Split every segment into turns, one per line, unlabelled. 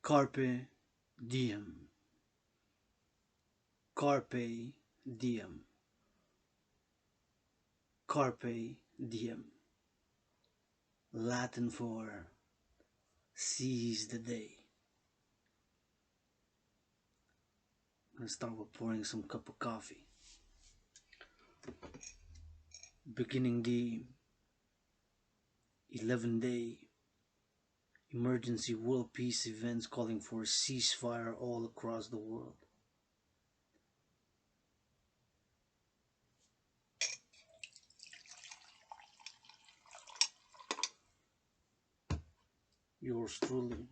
Carpe diem. Carpe diem. Carpe diem. Latin for seize the day. I'm gonna start with pouring some cup of coffee. Beginning the 11-day emergency world peace events calling for a ceasefire all across the world. Yours truly,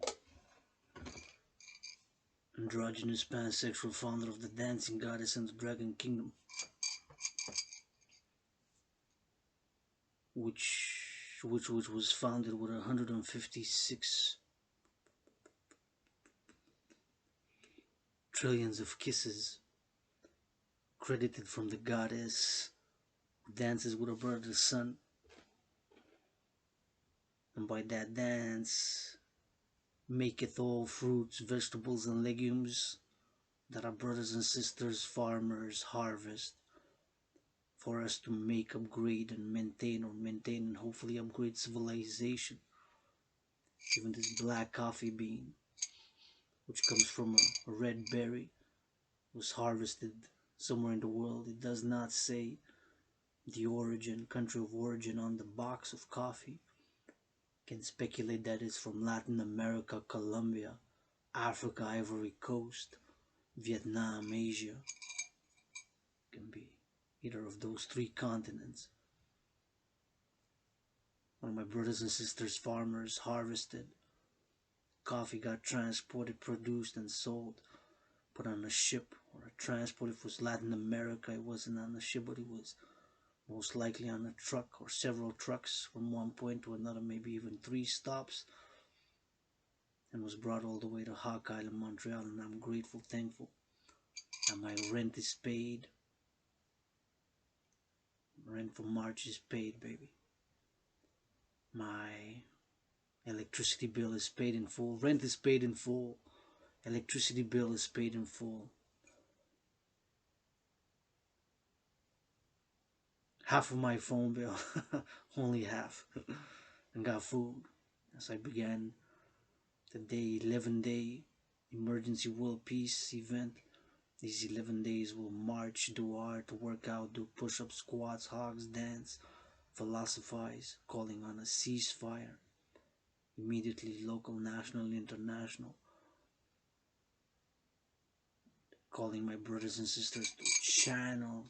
androgynous pansexual founder of the Dancing Goddess and the Dragon Kingdom, which was founded with 156 trillions of kisses credited from the goddess who dances with her brother the sun, and by that dance maketh all fruits, vegetables, and legumes that our brothers and sisters farmers harvest for us to make, upgrade, and maintain, and hopefully upgrade civilization. Even this black coffee bean, which comes from a red berry, was harvested somewhere in the world. It does not say the origin, country of origin on the box of coffee. Can speculate that it's from Latin America, Colombia, Africa, Ivory Coast, Vietnam, Asia. Can be either of those three continents. One of my brothers and sisters farmers harvested coffee, got transported, produced, and sold, put on a ship or a transport. If it was Latin America, it wasn't on a ship, but it was most likely on a truck or several trucks from one point to another, maybe even 3 stops, and was brought all the way to Hawk Island, Montreal. And I'm grateful, thankful that my rent is paid. Rent for March is paid, baby. My electricity bill is paid in full. Rent is paid in full. Electricity bill is paid in full. Half of my phone bill, only half, and got food. As I began the day, 11-day emergency world peace event. These 11 days will march, do art, work out, do push-ups, squats, hogs, dance, philosophize, calling on a ceasefire, immediately local, national, international, calling my brothers and sisters to channel,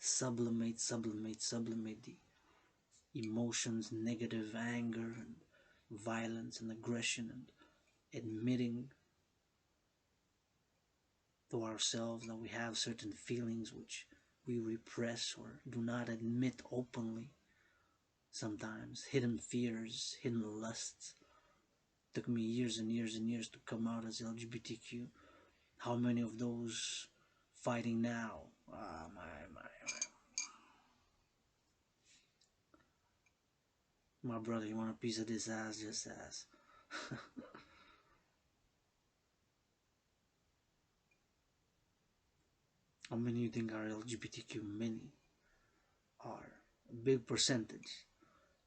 sublimate the emotions, negative anger and violence and aggression, and admitting to ourselves that we have certain feelings which we repress or do not admit openly. Sometimes hidden fears, hidden lusts. It took me years and years and years to come out as LGBTQ. How many of those fighting now? My brother, you want a piece of this ass? Just ask. How many do you think are LGBTQ? Many are. A big percentage.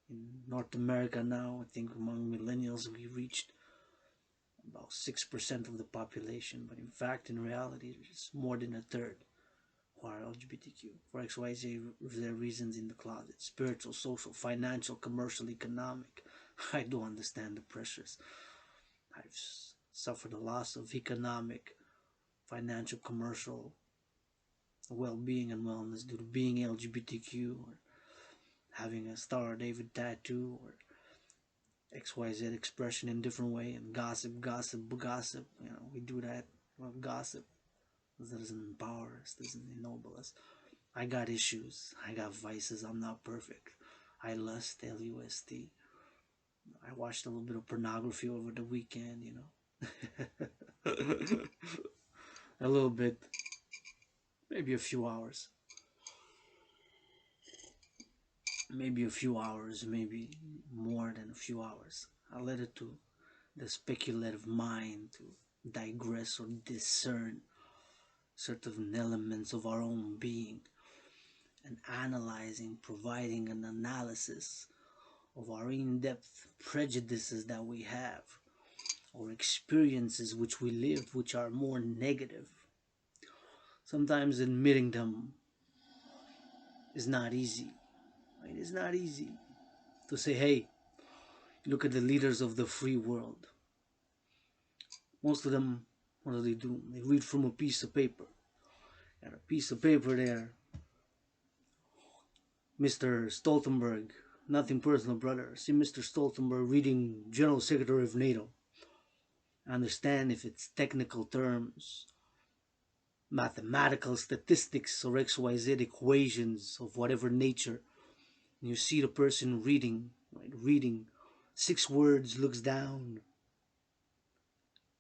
In North America now, I think among millennials we reached about 6% of the population, but in fact, in reality, it's more than a third who are LGBTQ for XYZ reasons in the closet: spiritual, social, financial, commercial, economic. I do understand the pressures. I've suffered a loss of economic, financial, commercial well-being and wellness due to being LGBTQ, or having a Star David tattoo, or XYZ expression in different way, and gossip. You know, we do that. Well, gossip. That doesn't empower us, doesn't ennoble us. I got issues. I got vices. I'm not perfect. I lust, L-U-S-T. I watched a little bit of pornography over the weekend, you know. A little bit. Maybe a few hours. Maybe a few hours, maybe more than a few hours. I let it to the speculative mind to digress or discern certain elements of our own being, and analyzing, providing an analysis of our in-depth prejudices that we have, or experiences which we lived which are more negative. Sometimes admitting them is not easy. Right? It's not easy to say, hey, look at the leaders of the free world. Most of them, what do? They read from a piece of paper. Got a piece of paper there. Mr. Stoltenberg, nothing personal, brother. See Mr. Stoltenberg reading General Secretary of NATO. I understand if it's technical terms, mathematical statistics, or XYZ equations of whatever nature. And you see the person reading, right? Reading 6 words, looks down,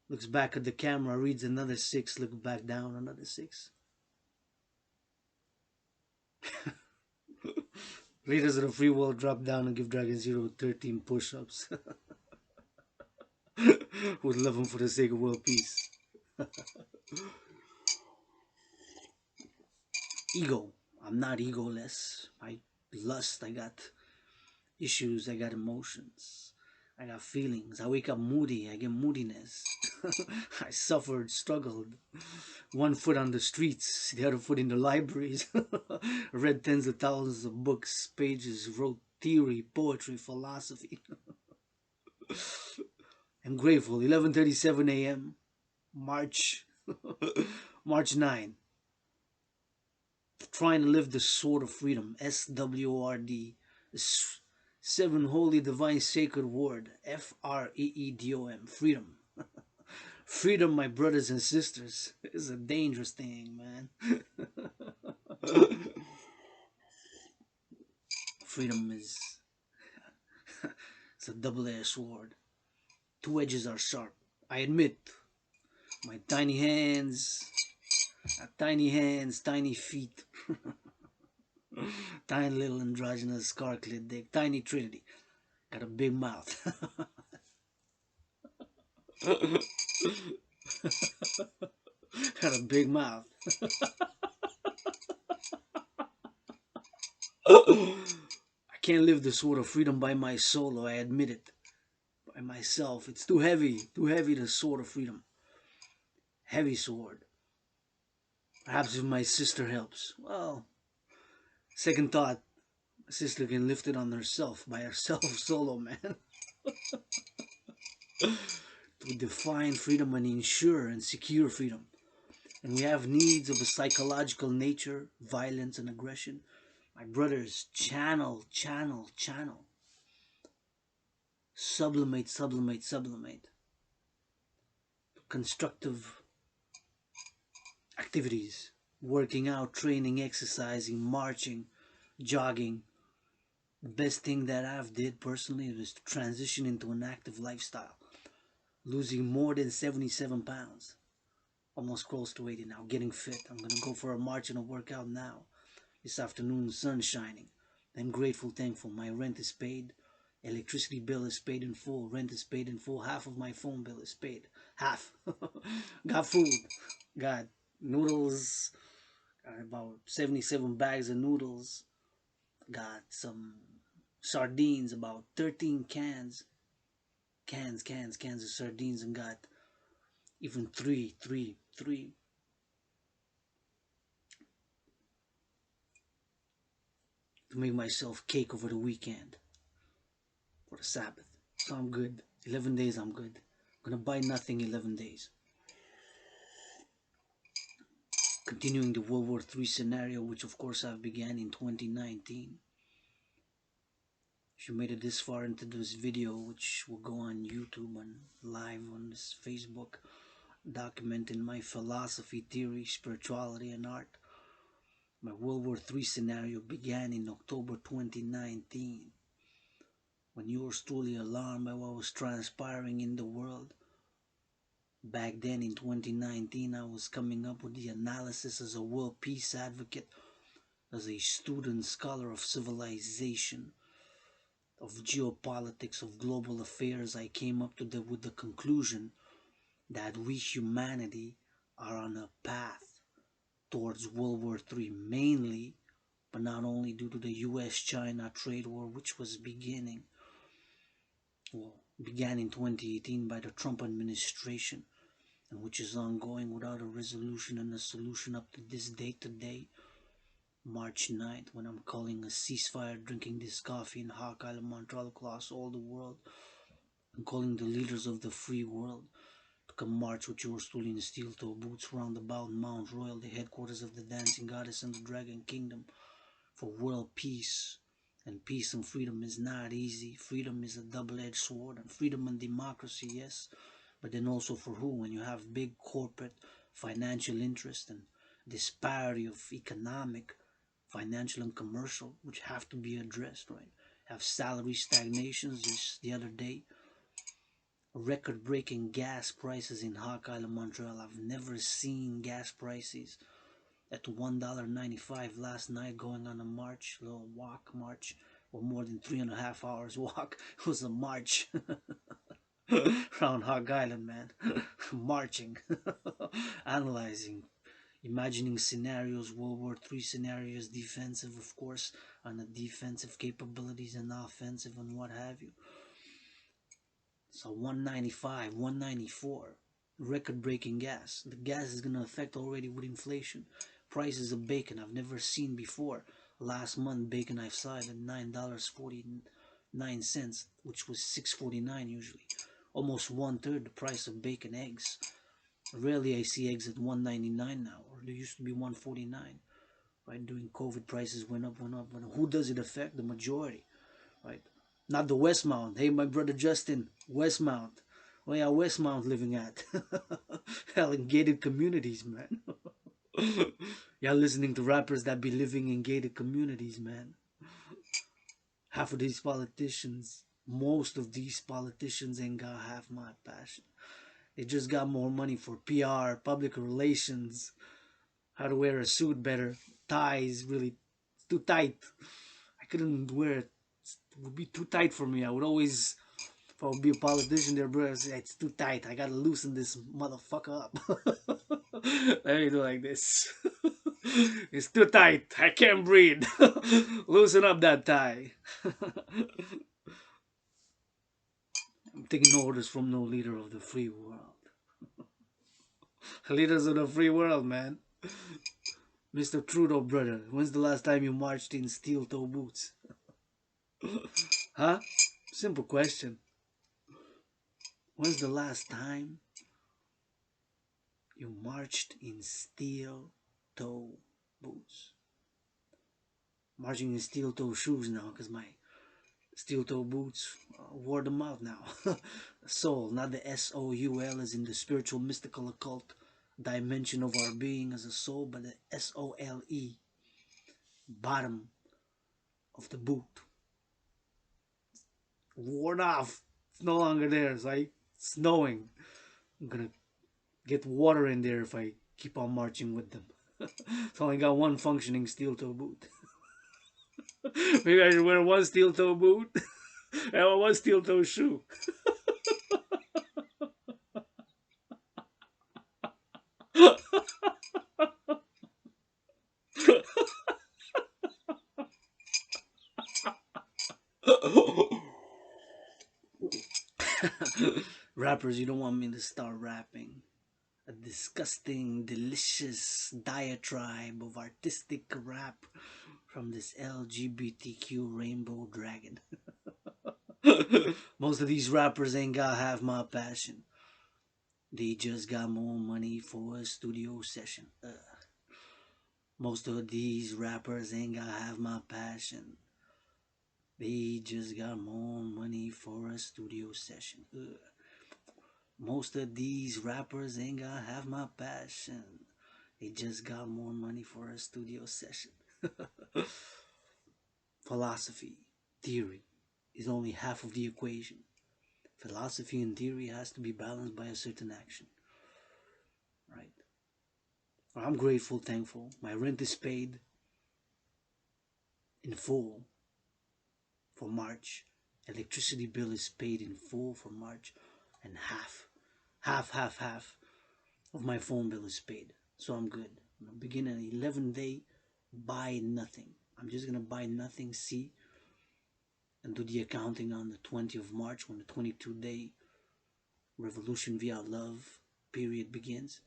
looks back at the camera, reads another 6, looks back down, another 6. Leaders of the free world drop down and give Dragon 13 push-ups. Would love him for the sake of world peace. Ego. I'm not egoless. I lust. I got issues. I got emotions. I got feelings. I wake up moody. I get moodiness. I suffered, struggled. One foot on the streets, the other foot in the libraries. Read tens of thousands of books, pages, wrote theory, poetry, philosophy. I'm grateful. 11:37 a.m. March 9. Trying to live the sword of freedom. SWORD. 7 holy divine sacred word. FREEDOM. Freedom. Freedom, my brothers and sisters, is a dangerous thing, man. Freedom is it's a double-edged sword. 2 edges are sharp. I admit, my tiny hands, tiny feet, tiny little androgynous scar-clit dick, tiny trinity, got a big mouth. Got a big mouth. I can't live the sword of freedom by my solo, I admit it. By myself. It's too heavy. Too heavy, the sword of freedom. Heavy sword. Perhaps if my sister helps. Well, second thought, my sister can lift it on herself, by herself solo, man. To define freedom and ensure and secure freedom. And we have needs of a psychological nature, violence and aggression. My brothers, channel. Sublimate. Constructive activities. Working out, training, exercising, marching, jogging. The best thing that I've did personally was to transition into an active lifestyle. Losing more than 77 pounds. Almost close to 80 now. Getting fit. I'm going to go for a march and a workout now. This afternoon, the sun's shining. I'm grateful, thankful. My rent is paid. Electricity bill is paid in full. Rent is paid in full. Half of my phone bill is paid. Half. Got food. Got noodles. Got about 77 bags of noodles. Got some sardines. About 13 cans. Cans of sardines. And got even three to make myself cake over the weekend for the Sabbath. So I'm good. 11 days I'm good. I'm gonna buy nothing 11 days. Continuing the World War III scenario, which of course I've began in 2019. If you made it this far into this video, which will go on YouTube and live on this Facebook, documenting my philosophy, theory, spirituality and art. My World War III scenario began in October 2019, when yours truly alarmed by what was transpiring in the world. Back then in 2019, I was coming up with the analysis as a world peace advocate, as a student scholar of civilization, of geopolitics, of global affairs, I came up to with the conclusion that we humanity are on a path towards World War III, mainly, but not only due to the US-China trade war, which was began in 2018 by the Trump administration, and which is ongoing without a resolution and a solution up to this date today, March 9th, when I'm calling a ceasefire, drinking this coffee in Hawk Island, Montreal, across all the world. I'm calling the leaders of the free world to come march with yours truly in steel-toe boots round about Mount Royal, the headquarters of the Dancing Goddess and the Dragon Kingdom, for world peace. And peace and freedom is not easy. Freedom is a double-edged sword, and freedom and democracy, yes, but then also for who? When you have big corporate financial interest and disparity of economic, financial and commercial, which have to be addressed, right? Have salary stagnations. Just the other day, record-breaking gas prices in Hawk Island, Montreal. I've never seen gas prices at $1.95 last night, going on a march, a little march, or more than 3.5 hours walk. It was a march around Hog Island, man. Marching, analyzing, imagining scenarios, World War III scenarios, defensive, of course, on the defensive capabilities and offensive and what have you. So 195, 194, record-breaking gas. The gas is going to affect already with inflation. Prices of bacon I've never seen before. Last month, bacon I saw it at $9.49, which was $6.49 usually. Almost 1/3 the price of bacon. Eggs. Rarely I see eggs at $1.99 now, or they used to be $1.49. Right? During COVID, prices went up, went up, went up. Who does it affect? The majority, right? Not the Westmount. Hey, my brother Justin, Westmount. Where y'all Westmount living at? Hell, in gated communities, man. Y'all listening to rappers that be living in gated communities, man. Half of these politicians, most of these politicians ain't got half my passion. They just got more money for PR, public relations, how to wear a suit better, ties, really too tight. I couldn't wear it. It would be too tight for me. I would always, if I would be a politician there, bro, say, it's too tight. I gotta loosen this motherfucker up. Let me do like this. It's too tight. I can't breathe. Loosen up that tie. I'm taking orders from no leader of the free world. Leaders of the free world, man. Mr. Trudeau, brother, when's the last time you marched in steel-toe boots? Huh? Simple question. When's the last time you marched in steel-toe boots? Marching in steel-toe shoes now, because my steel-toe boots wore them out now. Soul, not the S-O-U-L as in the spiritual, mystical, occult dimension of our being as a soul, but the S-O-L-E, bottom of the boot. Worn off. It's no longer there. It's like snowing. I'm gonna get water in there if I keep on marching with them. So I only got one functioning steel-toe boot. Maybe I should wear one steel-toe boot and one steel-toe shoe. Rappers, you don't want me to start rapping. A disgusting, delicious diatribe of artistic rap from this LGBTQ rainbow dragon. Most of these rappers ain't got half my passion. They just got more money for a studio session. Most of these rappers ain't got half my passion. They just got more money for a studio session. Most of these rappers ain't got half my passion. They just got more money for a studio session. Philosophy, theory, is only half of the equation. Philosophy and theory has to be balanced by a certain action. Right? I'm grateful, thankful. My rent is paid in full for March. electricity bill is paid in full for March, and half of my phone bill is paid. So I'm good. I'm gonna begin an 11-day buy nothing. I'm just gonna buy nothing, see, and do the accounting on the 20th of March when the 22-day revolution via love period begins.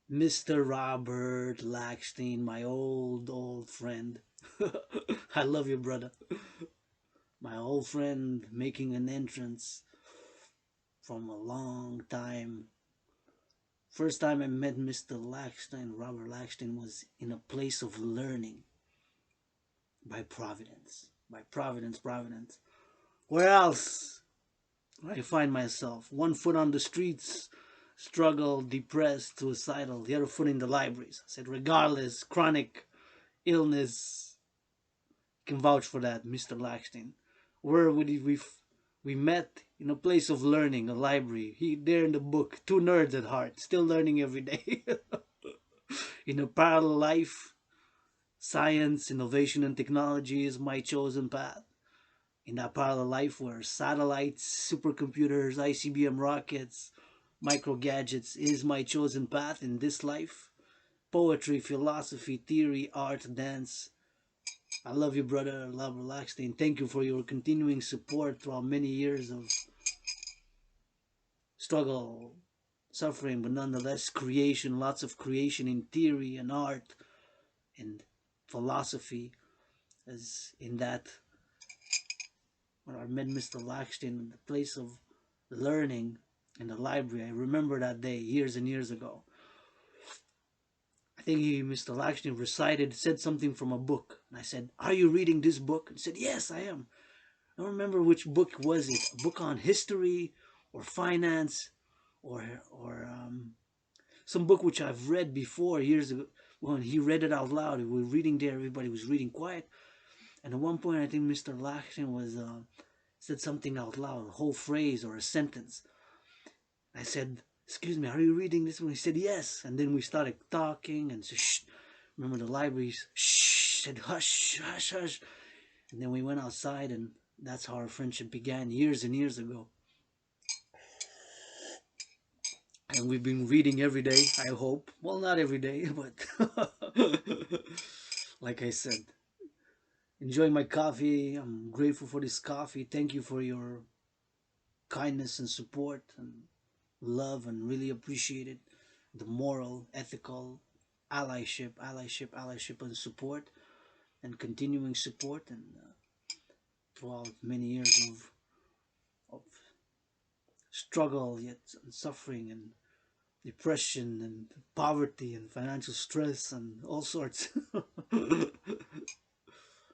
Mr. Robert Lackstein, my old friend. I love you, brother. My old friend making an entrance from a long time. First time I met Mr. Lackstein, Robert Lackstein, was in a place of learning by Providence. By Providence. Where else I find myself? One foot on the streets, struggle, depressed, suicidal, the other foot in the libraries. I said, regardless, chronic illness, can vouch for that, Mr. Lackstein. Where would we met in a place of learning, a library. He there in the book, two nerds at heart, still learning every day. In a parallel life, science, innovation, and technology is my chosen path. In that parallel life where satellites, supercomputers, ICBM rockets, micro gadgets is my chosen path in this life. Poetry, philosophy, theory, art, dance. I love you, brother. I love Lackstein. Thank you for your continuing support throughout many years of struggle, suffering, but nonetheless creation, lots of creation in theory and art and philosophy. As in that, when I met Mr. Lackstein in the place of learning in the library, I remember that day years and years ago. I think Mr. Lackstein recited, said something from a book. And I said, are you reading this book? And he said, yes, I am. I don't remember which book was it. A book on history or finance or some book which I've read before years ago. When he read it out loud, we were reading there, everybody was reading quiet. And at one point, I think Mr. Lackstein was said something out loud, a whole phrase or a sentence. I said, excuse me, are you reading this one? He said, yes. And then we started talking and said, shh. Remember the libraries, shh, said, hush, hush, hush. And then we went outside, and that's how our friendship began years and years ago. And we've been reading every day, I hope. Well, not every day, but like I said, enjoying my coffee. I'm grateful for this coffee. Thank you for your kindness and support and love, and really appreciate it. The moral, ethical allyship, and support, and continuing support, and throughout many years of struggle, yet and suffering, and depression, and poverty, and financial stress, and all sorts.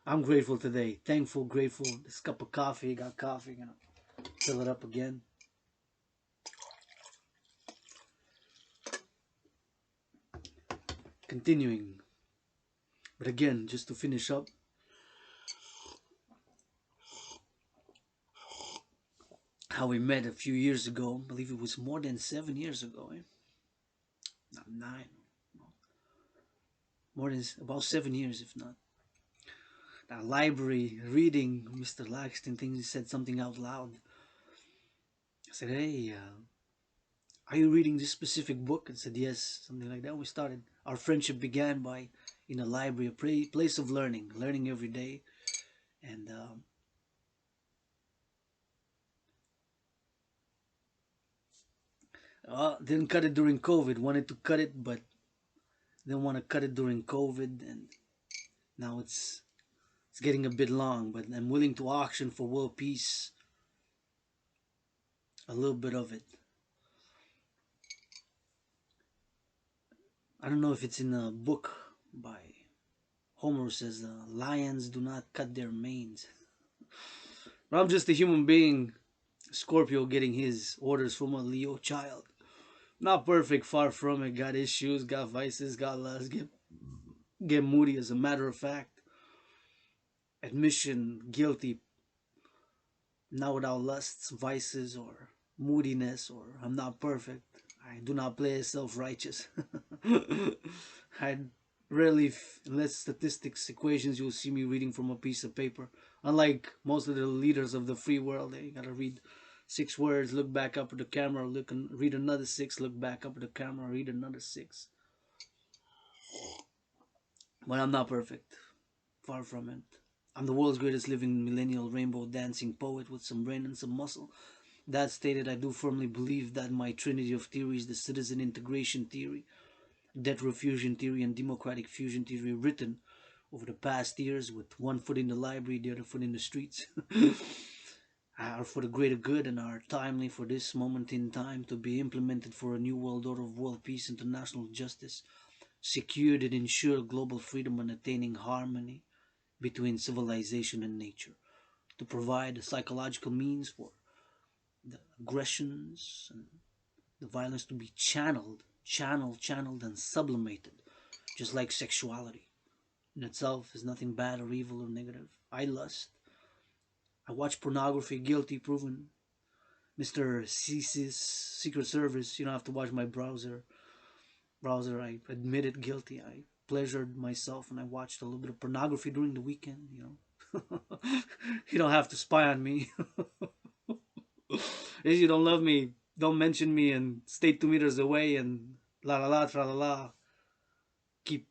I'm grateful today, thankful, grateful. This cup of coffee, got coffee, gonna fill it up again. Continuing, but again, just to finish up, how we met a few years ago. I believe it was more than 7 years ago, Not 9, more than about 7 years, if not. That library, reading Mr. Lackstein, things, he said something out loud. I said, hey, are you reading this specific book? And said, yes, something like that. We started, our friendship began by, in a library, a place of learning every day. And didn't cut it during COVID, wanted to cut it, but didn't want to cut it during COVID. And now it's getting a bit long, but I'm willing to auction for world peace a little bit of it. I don't know if it's in a book by Homer, says lions do not cut their manes. But I'm just a human being, Scorpio, getting his orders from a Leo child. Not perfect, far from it. Got issues, got vices, got lust, get moody, as a matter of fact. Admission, guilty. Not without lusts, vices, or moodiness, or I'm not perfect. I do not play self-righteous. I Rarely, unless statistics, equations, you'll see me reading from a piece of paper. Unlike most of the leaders of the free world, they gotta read 6 words, look back up at the camera, look and read another 6, look back up at the camera, read another 6. But I'm not perfect. Far from it. I'm the world's greatest living millennial rainbow dancing poet with some brain and some muscle. That stated, I do firmly believe that my trinity of theories, the citizen integration theory, debt refusion theory, and democratic fusion theory, written over the past years with one foot in the library, the other foot in the streets, are for the greater good and are timely for this moment in time to be implemented for a new world order of world peace, international justice, secured and ensured global freedom and attaining harmony between civilization and nature, to provide a psychological means for the aggressions and the violence to be channeled, and sublimated, just like sexuality in itself is nothing bad or evil or negative. I lust. I watch pornography, guilty, proven. Mr. CSIS, Secret Service, you don't have to watch my browser. I admitted guilty. I pleasured myself and I watched a little bit of pornography during the weekend, you know. You don't have to spy on me. If you don't love me, don't mention me and stay 2 meters away and la la la tra la la. Keep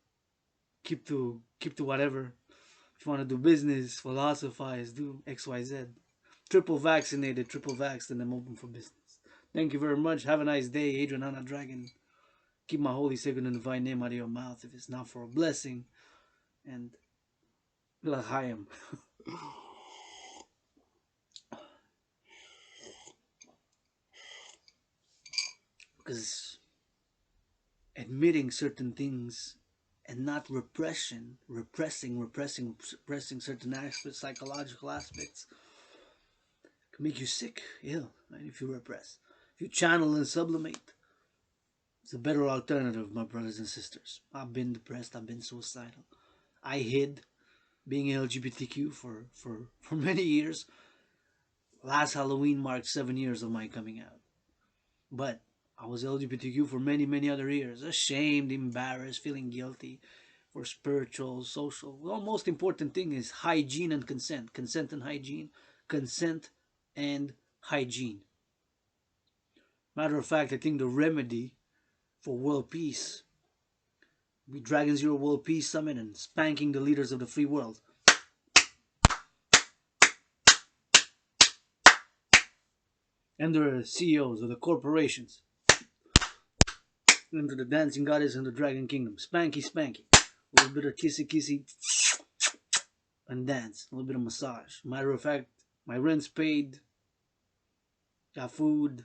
keep to whatever. If you want to do business, philosophize, do XYZ. Triple vaccinated, triple vaxxed, and I'm open for business. Thank you very much. Have a nice day, Adrian Anna Dragon. Keep my holy, sacred, and divine name out of your mouth if it's not for a blessing. And L'chaim. Because admitting certain things and not repressing certain aspects, psychological aspects, can make you sick, ill, right? If you repress. If you channel and sublimate, it's a better alternative, my brothers and sisters. I've been depressed, I've been suicidal. I hid being LGBTQ for many years. Last Halloween marked 7 years of my coming out. But I was LGBTQ for many other years. Ashamed, embarrassed, feeling guilty for spiritual, social. Well, most important thing is hygiene and consent. Consent and hygiene. Consent and hygiene. Matter of fact, I think the remedy for world peace be Dragon Zero World Peace Summit and spanking the leaders of the free world. And the CEOs of the corporations. Into the Dancing Goddess and the Dragon Kingdom. Spanky, spanky. A little bit of kissy, kissy. And dance. A little bit of massage. Matter of fact, my rent's paid. Got food.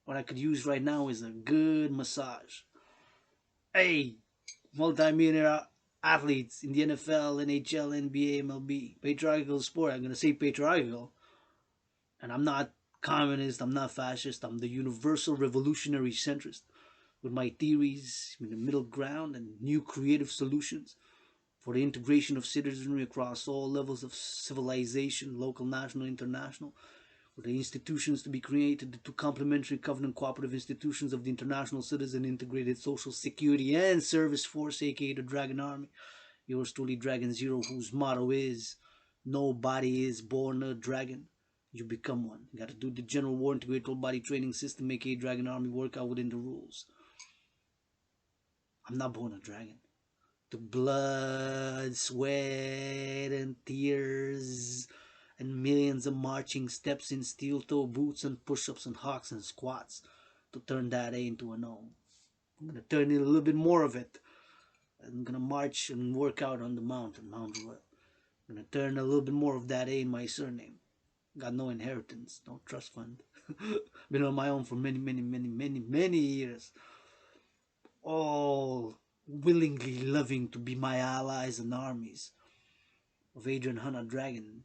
What I could use right now is a good massage. Hey, multi-millionaire athletes in the NFL, NHL, NBA, MLB. Patriarchal sport. I'm going to say patriarchal. And I'm not communist, I'm not fascist, I'm the universal revolutionary centrist with my theories in the middle ground and new creative solutions for the integration of citizenry across all levels of civilization, local, national, international, with the institutions to be created, the two complementary covenant cooperative institutions of the International Citizen Integrated Social Security and Service Force, aka the Dragon Army. Yours truly, Dragon Zero, whose motto is, nobody is born a dragon. You become one. You gotta do the general war integrated whole body training system, aka Dragon Army workout within the rules. I'm not born a dragon. The blood, sweat, and tears, and millions of marching steps in steel toe boots and push-ups and hawks and squats to turn that A into an O. I'm gonna turn in a little bit more of it. I'm gonna march and work out on the mountain, Mount Royal. I'm gonna turn a little bit more of that A in my surname. Got no inheritance, no trust fund. Been on my own for many years. All willingly loving to be my allies and armies of Adrian Hanna Dragon,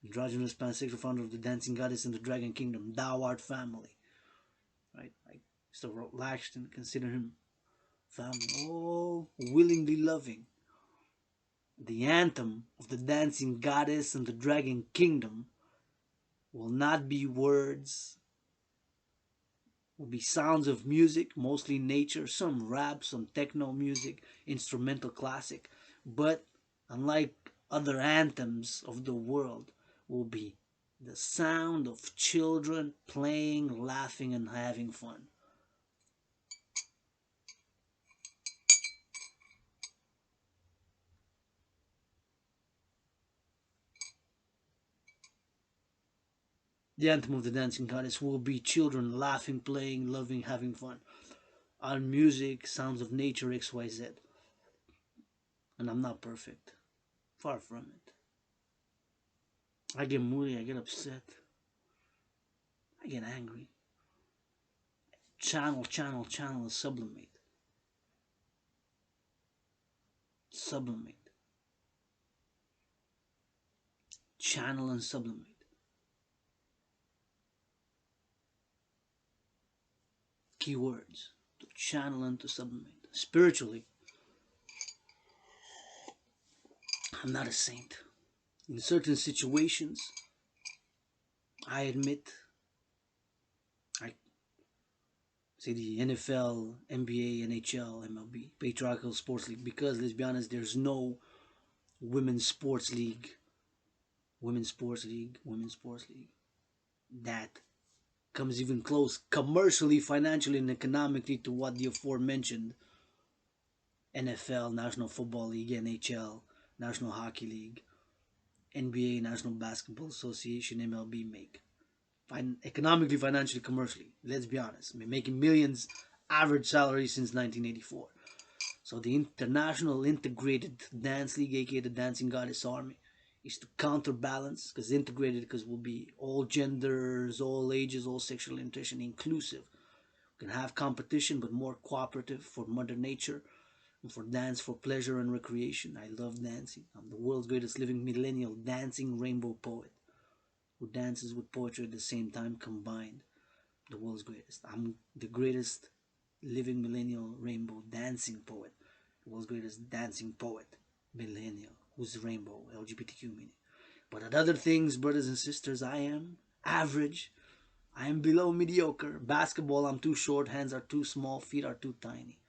androgynous pansexual founder of the Dancing Goddess and the Dragon Kingdom, Thou Art Family. Right? Like Mr. Laxton, consider him family. All willingly loving. The anthem of the Dancing Goddess and the Dragon Kingdom will not be words will be sounds of music, mostly nature, some rap, some techno music, instrumental classic. But unlike other anthems of the world, will be the sound of children playing, laughing, and having fun. The anthem of the dancing goddess will be children laughing, playing, loving, having fun. Our music, sounds of nature, XYZ. And I'm not perfect. Far from it. I get moody, I get upset, I get angry. Channel, and sublimate. Sublimate. Channel and sublimate. Keywords. To channel and to sublimate. Spiritually, I'm not a saint. In certain situations, I admit, I say the NFL, NBA, NHL, MLB, Patriarchal Sports League, because let's be honest, there's no women's sports league, women's sports league that comes even close commercially, financially, and economically to what the aforementioned NFL, National Football League, NHL, National Hockey League, NBA, National Basketball Association, MLB make. Economically, financially, commercially. Let's be honest. I mean, making millions average salary since 1984. So the International Integrated Dance League, aka the Dancing Goddess Army, is to counterbalance, because integrated, because we'll be all genders, all ages, all sexual orientation, inclusive. We can have competition, but more cooperative for Mother Nature and for dance for pleasure and recreation. I love dancing. I'm the world's greatest living millennial dancing rainbow poet who dances with poetry at the same time combined. The world's greatest. I'm the greatest living millennial rainbow dancing poet. The world's greatest dancing poet. Millennial. Who's rainbow? LGBTQ meaning. But at other things, brothers and sisters, I am average. I am below mediocre. Basketball, I'm too short. Hands are too small. Feet are too tiny.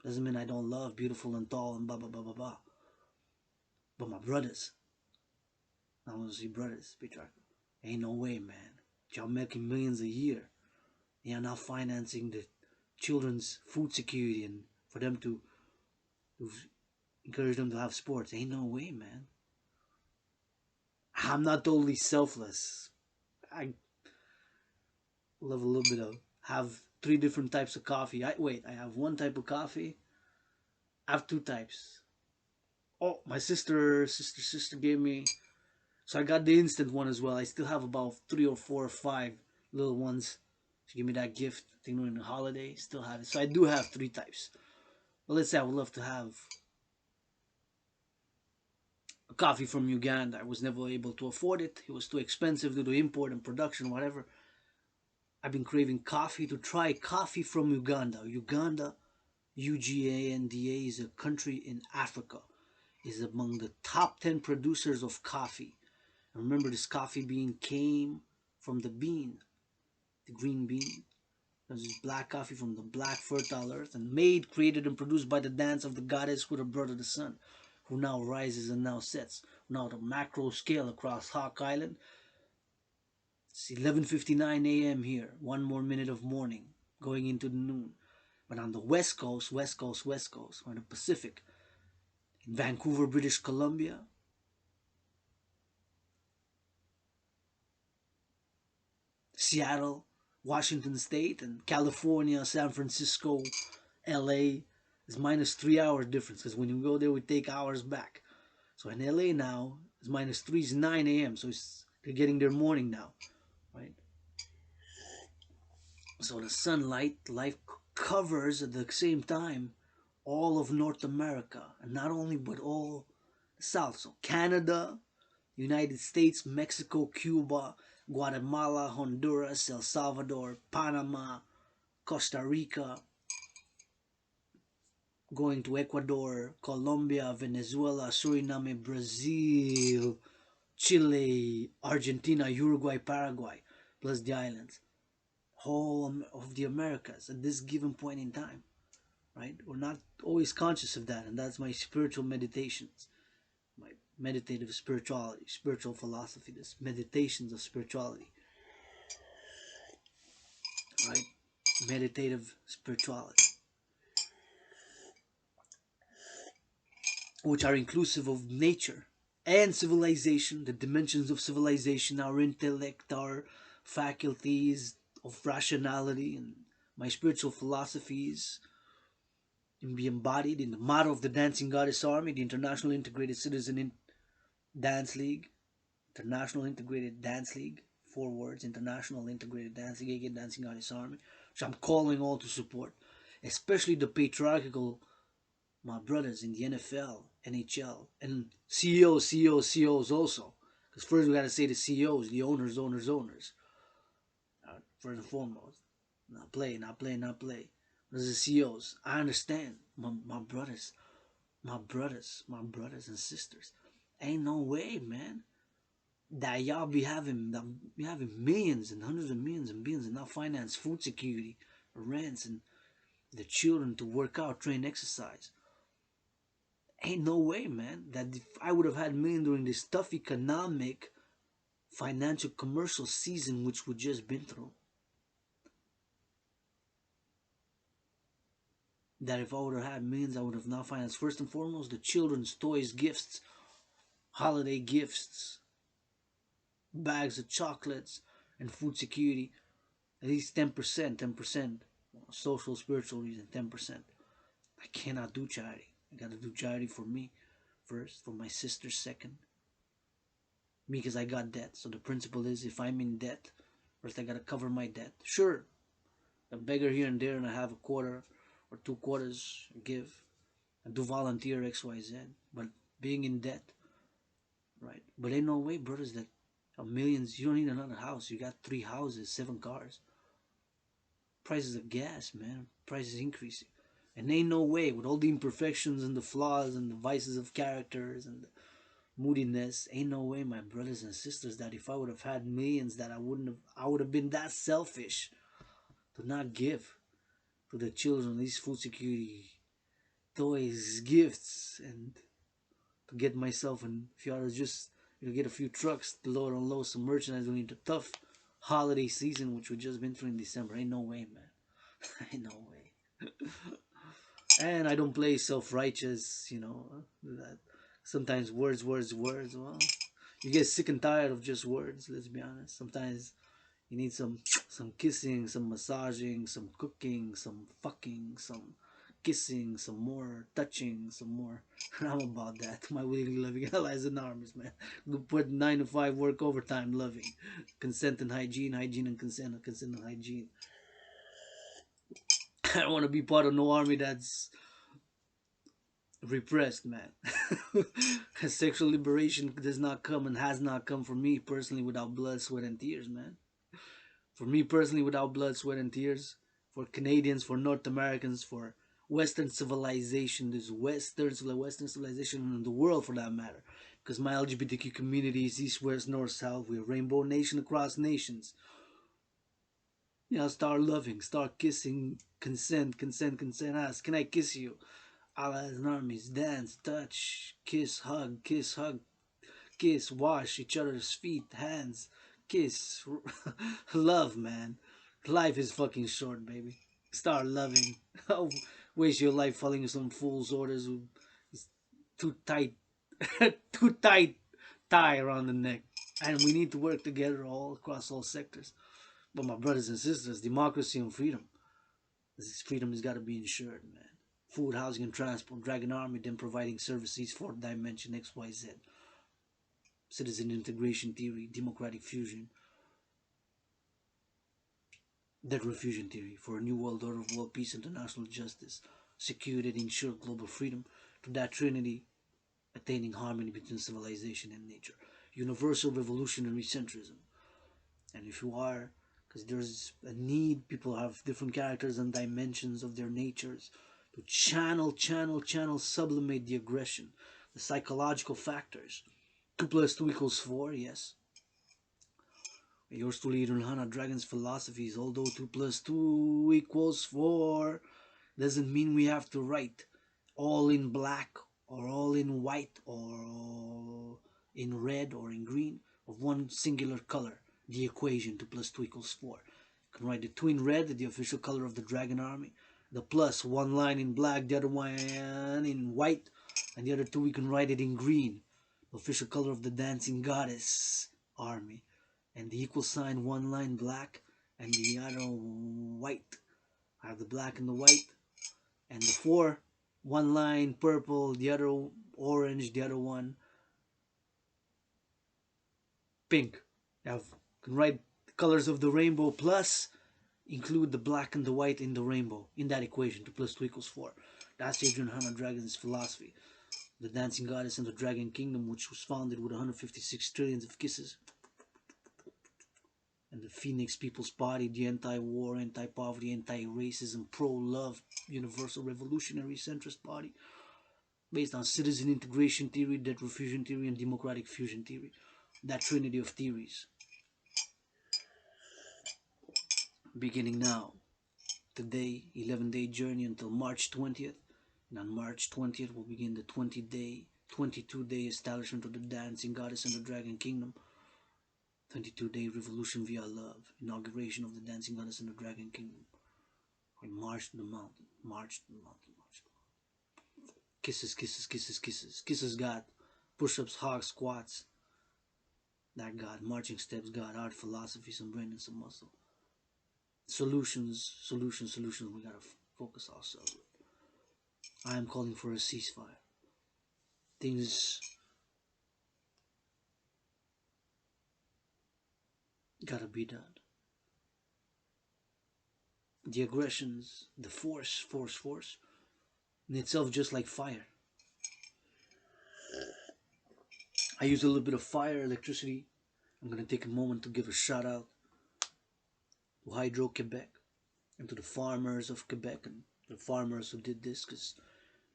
Doesn't mean I don't love beautiful and tall and blah blah blah blah blah. But my brothers, I want to see brothers, patriarchal. Ain't no way, man. Y'all making millions a year. You're not financing the children's food security and for them to encourage them to have sports. Ain't no way, man. I'm not totally selfless. I love a little bit of have three different types of coffee. I have one type of coffee. I have two types. Oh, my sister gave me. So I got the instant one as well. I still have about 3 or 4 or 5 little ones. She gave me that gift. I think during the holiday. Still have it. So I do have three types. But let's say I would love to have a coffee from Uganda. I was never able to afford it. It was too expensive due to import and production, whatever. I've been craving coffee to try coffee from Uganda. Uganda, UGANDA, is a country in Africa. Is among the top 10 producers of coffee. And remember, this coffee bean came from the bean, the green bean. There's this black coffee from the black fertile earth, and made, created, and produced by the dance of the goddess with her brother the sun, who now rises and now sets. Now at a macro scale across Hawk Island, it's 11:59 a.m. here. One more minute of morning, going into the noon. But on the west coast, or the Pacific, in Vancouver, British Columbia, Seattle, Washington State, and California, San Francisco, LA is minus 3 hours difference, because when you go there we take hours back. So in LA now it's minus 3 is 9 a.m. So they're getting their morning now, right? So the sunlight light covers at the same time all of North America, and not only but all the South. So Canada, United States, Mexico, Cuba, Guatemala, Honduras, El Salvador, Panama, Costa Rica, going to Ecuador, Colombia, Venezuela, Suriname, Brazil, Chile, Argentina, Uruguay, Paraguay, plus the islands. whole of the Americas at this given point in time, right? We're not always conscious of that, and that's my spiritual meditations, my meditative spirituality, spiritual philosophy, this meditations of spirituality, right? Meditative spirituality, which are inclusive of nature and civilization, the dimensions of civilization, our intellect, our faculties of rationality, and my spiritual philosophies can be embodied in the motto of the Dancing Goddess Army, the International Integrated Citizen Dance League, International Integrated Dance League, 4 words, International Integrated Dance League, again, Dancing Goddess Army, which I'm calling all to support, especially the patriarchal, my brothers in the NFL, NHL, and CEOs also. Because first we gotta say the CEOs, the owners. First and foremost. Not play. There's the CEOs. I understand. My brothers and sisters. Ain't no way, man, that y'all be having millions and hundreds of millions and billions and not finance food security, rents, and the children to work out, train, exercise. Ain't no way, man, that if I would have had millions during this tough economic, financial, commercial season which we just been through, that if I would have had millions, I would have not financed first and foremost the children's toys, gifts, holiday gifts, bags of chocolates, and food security. At least 10%, social, spiritual reason, 10%. I cannot do charity. I gotta do charity for me first, for my sister second. Me, because I got debt. So the principle is, if I'm in debt, first I gotta cover my debt. Sure, a beggar here and there, and I have a quarter or 2 quarters give. I do volunteer XYZ, but being in debt, right? But ain't no way, brothers, that millions. You don't need another house. You got 3 houses, 7 cars. Prices of gas, man. Prices increasing. And ain't no way, with all the imperfections and the flaws and the vices of characters and the moodiness, ain't no way, my brothers and sisters, that if I would have had millions, that I would have been that selfish to not give to the children these food security, toys, gifts, and to get myself and a few others, just get a few trucks to load and unload some merchandise during the tough holiday season which we just been through in December. Ain't no way, man. Ain't no way. And I don't play self-righteous, that sometimes words. Well, you get sick and tired of just words, let's be honest. Sometimes you need some kissing, some massaging, some cooking, some fucking, some kissing, some more touching, some more. I'm about that. My willingly loving allies and armies, man. Put 9 to 5 work overtime, loving, consent and hygiene, hygiene and consent, consent and hygiene. I don't want to be part of no army that's repressed, man. Sexual liberation does not come and has not come for me personally without blood, sweat, and tears, man. For me personally, without blood, sweat, and tears. For Canadians, for North Americans, for Western civilization, this Western civilization in the world for that matter. Because my LGBTQ community is East, West, North, South. We're a rainbow nation across nations. Start loving, start kissing, consent. Ask, can I kiss you? Allies and armies, dance, touch, kiss, hug, kiss, wash each other's feet, hands, kiss, love, man. Life is fucking short, baby. Start loving. Waste your life following some fool's orders who is too tight, too tight tie around the neck. And we need to work together all across all sectors. But my brothers and sisters, democracy and freedom. This freedom has got to be ensured, man. Food, housing, and transport. Dragon Army, then providing services for dimension XYZ. Citizen integration theory, democratic fusion, debt refusion theory for a new world order of world peace, international justice, security and ensure global freedom. To that trinity, attaining harmony between civilization and nature. Universal revolutionary centrism. And if you are, because there's a need, people have different characters and dimensions of their natures, to channel, sublimate the aggression, the psychological factors. 2 + 2 = 4, yes. Yours truly, Hana Dragon's philosophies, although 2 plus 2 equals 4, doesn't mean we have to write all in black or all in white or all in red or in green of one singular color. The equation 2 plus 2 equals 4. You can write the 2 in red, the official color of the Dragon Army. The plus, one line in black, the other one in white, and the other two we can write it in green, the official color of the Dancing Goddess Army. And the equal sign, one line black and the other white. I have the black and the white. And the 4, one line purple, the other orange, the other one pink. You can write the colors of the rainbow plus include the black and the white in the rainbow in that equation. 2 plus 2 equals 4. That's Adrian Hannah Dragon's philosophy. The Dancing Goddess and the Dragon Kingdom, which was founded with 156 trillions of kisses. And the Phoenix People's Party, the anti-war, anti-poverty, anti-racism, pro-love, universal revolutionary centrist party, based on citizen integration theory, debt refusion theory, and democratic fusion theory. That trinity of theories. Beginning now, today, 11-day journey until March 20th. And on March 20th, we'll begin the 22-day establishment of the Dancing Goddess and the Dragon Kingdom. 22-day revolution via love. Inauguration of the Dancing Goddess and the Dragon Kingdom. We march to the mountain. March to the mountain. March to the mountain. Kisses, kisses, kisses, kisses. Kisses God. Push-ups, hogs, squats. That God. Marching steps God. Art, philosophy, some brain and some muscle. Solutions, solutions, solutions. We gotta focus ourselves with. I am calling for a ceasefire. Things gotta be done. The aggressions, the force in itself, just like fire. I use a little bit of fire, electricity. I'm gonna take a moment to give a shout out to Hydro Quebec and to the farmers of Quebec and the farmers who did this, because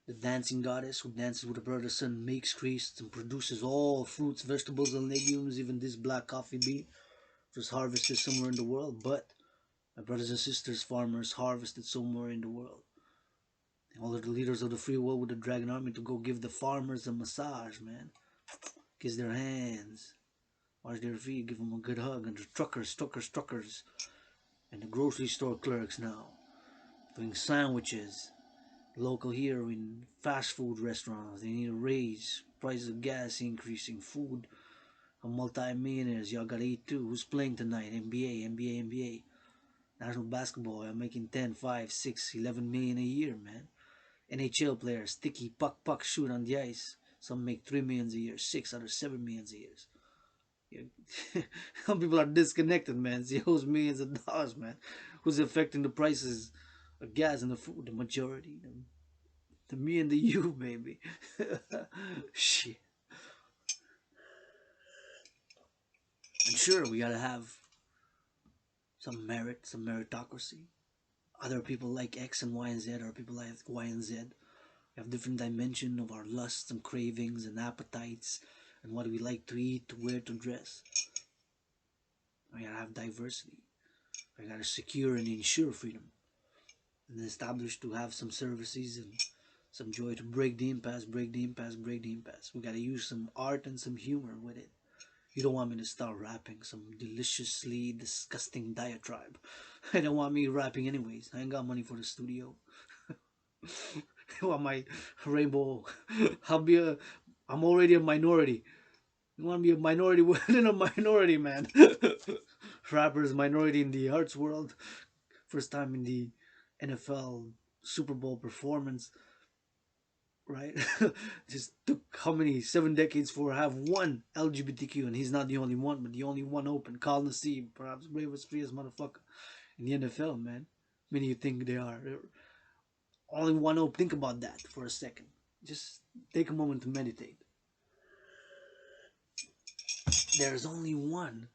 the Dancing Goddess who dances with her brother sun makes, creates, and produces all fruits, vegetables, and legumes, even this black coffee bean was harvested somewhere in the world, but my brothers and sisters, farmers, harvested somewhere in the world. And all of the leaders of the free world with the Dragon Army to go give the farmers a massage, man. Kiss their hands, wash their feet, give them a good hug. And the truckers, and the grocery store clerks now, doing sandwiches. Local here in fast food restaurants, they need a raise. Prices of gas increasing, food. A multi-millionaires, y'all gotta eat too. Who's playing tonight? NBA. National basketball, I'm making 10, 5, 6, 11 million a year, man. NHL players, sticky, puck, shoot on the ice. Some make 3 million a year, 6 out of 7 million a year. Yeah. Some people are disconnected, man. See those millions of dollars, man. Who's affecting the prices of gas and the food? The majority. The me and the you, baby. Shit. And sure, we gotta have some merit, some meritocracy. Other people like X and Y and Z, other people like Y and Z. We have different dimension of our lusts and cravings and appetites and what we like to eat, to wear, to dress. We gotta have diversity. We gotta secure and ensure freedom. And establish to have some services and some joy to break the impasse. We gotta use some art and some humor with it. You don't want me to start rapping some deliciously disgusting diatribe. I don't want me rapping anyways. I ain't got money for the studio. You want my rainbow? I'm already a minority. You want to be a minority within a minority, man. Rappers minority in the arts world. First time in the NFL Super Bowl performance. Right? Just took how many 7 decades for have one LGBTQ, and he's not the only one, but the only one open. Kal Nassib, perhaps bravest, freest motherfucker in the NFL, man. Many you think they are. Only one open. Think about that for a second. Just take a moment to meditate. There's only one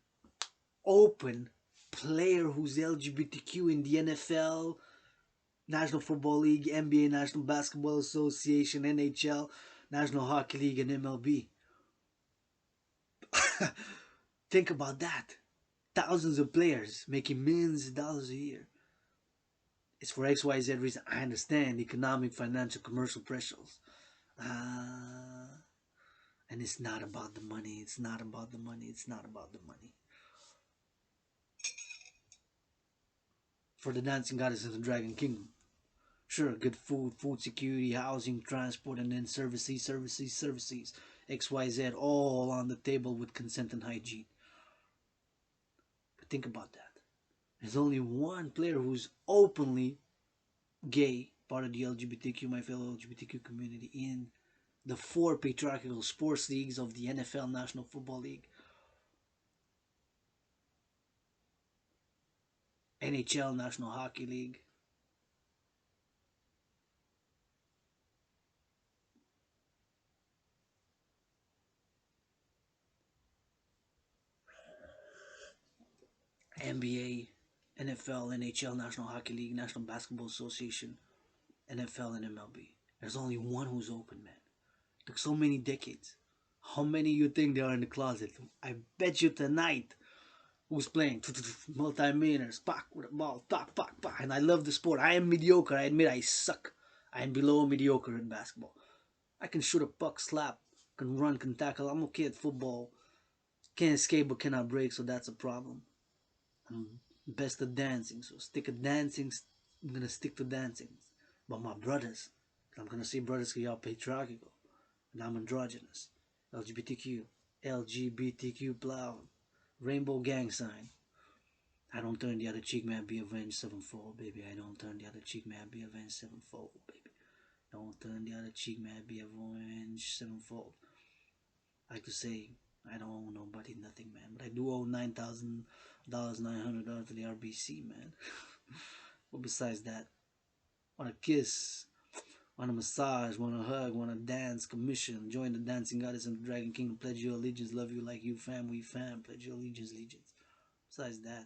open player who's LGBTQ in the NFL, National Football League, NBA, National Basketball Association, NHL, National Hockey League, and MLB. Think about that. thousands of players making millions of dollars a year. It's for XYZ reason. I understand economic, financial, commercial pressures. Uh, and it's not about the money. It's not about the money. It's not about the money. For the Dancing Goddess in the Dragon Kingdom. Sure, good food, food security, housing, transport, and then services. XYZ all on the table with consent and hygiene. But think about that. There's only one player who's openly gay, part of the LGBTQ, my fellow LGBTQ community, in the four patriarchal sports leagues of the NFL, National Football League, NHL, National Hockey League, NBA, NFL, NHL, National Hockey League, National Basketball Association, NFL, and MLB. There's only one who's open, man. It took so many decades. How many you think there are in the closet? I bet you tonight who's playing multi-millionaires, pack with a ball, pack, pack, pack. And I love the sport. I am mediocre. I admit I suck. I am below mediocre in basketball. I can shoot a puck, slap, can run, can tackle. I'm okay at football. Can't escape but cannot break, so that's a problem. I'm best at dancing, so stick at dancing. I'm gonna stick to dancing. But my brothers, I'm gonna say brothers because y'all patriarchal, and I'm androgynous. LGBTQ, LGBTQ plow, rainbow gang sign. I don't turn the other cheek, man, be avenged sevenfold, baby. I don't turn the other cheek, man, be avenged sevenfold, baby. Don't turn the other cheek, man, be avenged sevenfold. I like to say, I don't owe nobody nothing, man, but I do owe $9,000, $900 to the RBC, man. But besides that, want a kiss, want a massage, want a hug, want a dance, commission, join the Dancing Goddess and the Dragon Kingdom, pledge your allegiance, love you like you, fam, we fam, pledge your allegiance, legions. Besides that,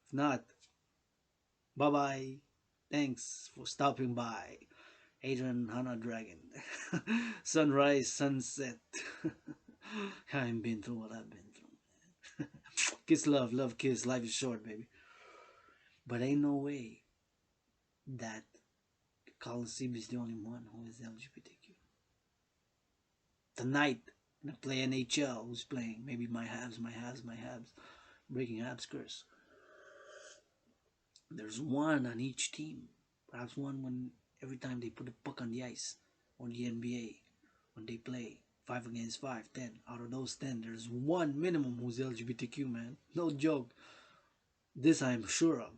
if not, bye bye. Thanks for stopping by. Adrian Hana Dragon. Sunrise, sunset. I ain't been through what I've been through. Kiss, love, love, kiss. Life is short, baby. But ain't no way that Coliseum is the only one who is LGBTQ. Tonight, I'm gonna play NHL. Who's playing? Maybe my Habs, my Habs, my Habs. Breaking Habs curse. There's one on each team. Perhaps one when every time they put a puck on the ice on the NBA when they play 5 against 5, 10. Out of those 10, there's one minimum who's LGBTQ, man. No joke. This I am sure of.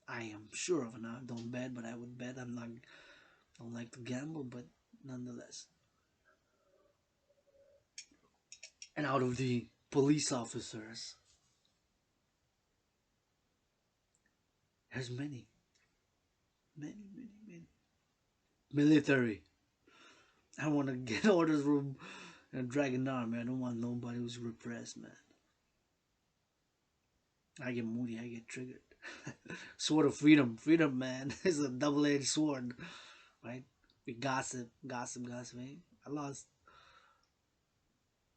I am sure of, and I don't bet, but I would bet. I'm not. I don't like to gamble, but nonetheless. And out of the police officers, there's many, many, many, many. Military. I want to get orders from a Dragon Army. I don't want nobody who's repressed, man. I get moody, I get triggered. Sword of freedom, freedom, man. It's a double-edged sword, right? We gossip, gossip, gossip. Eh? I lost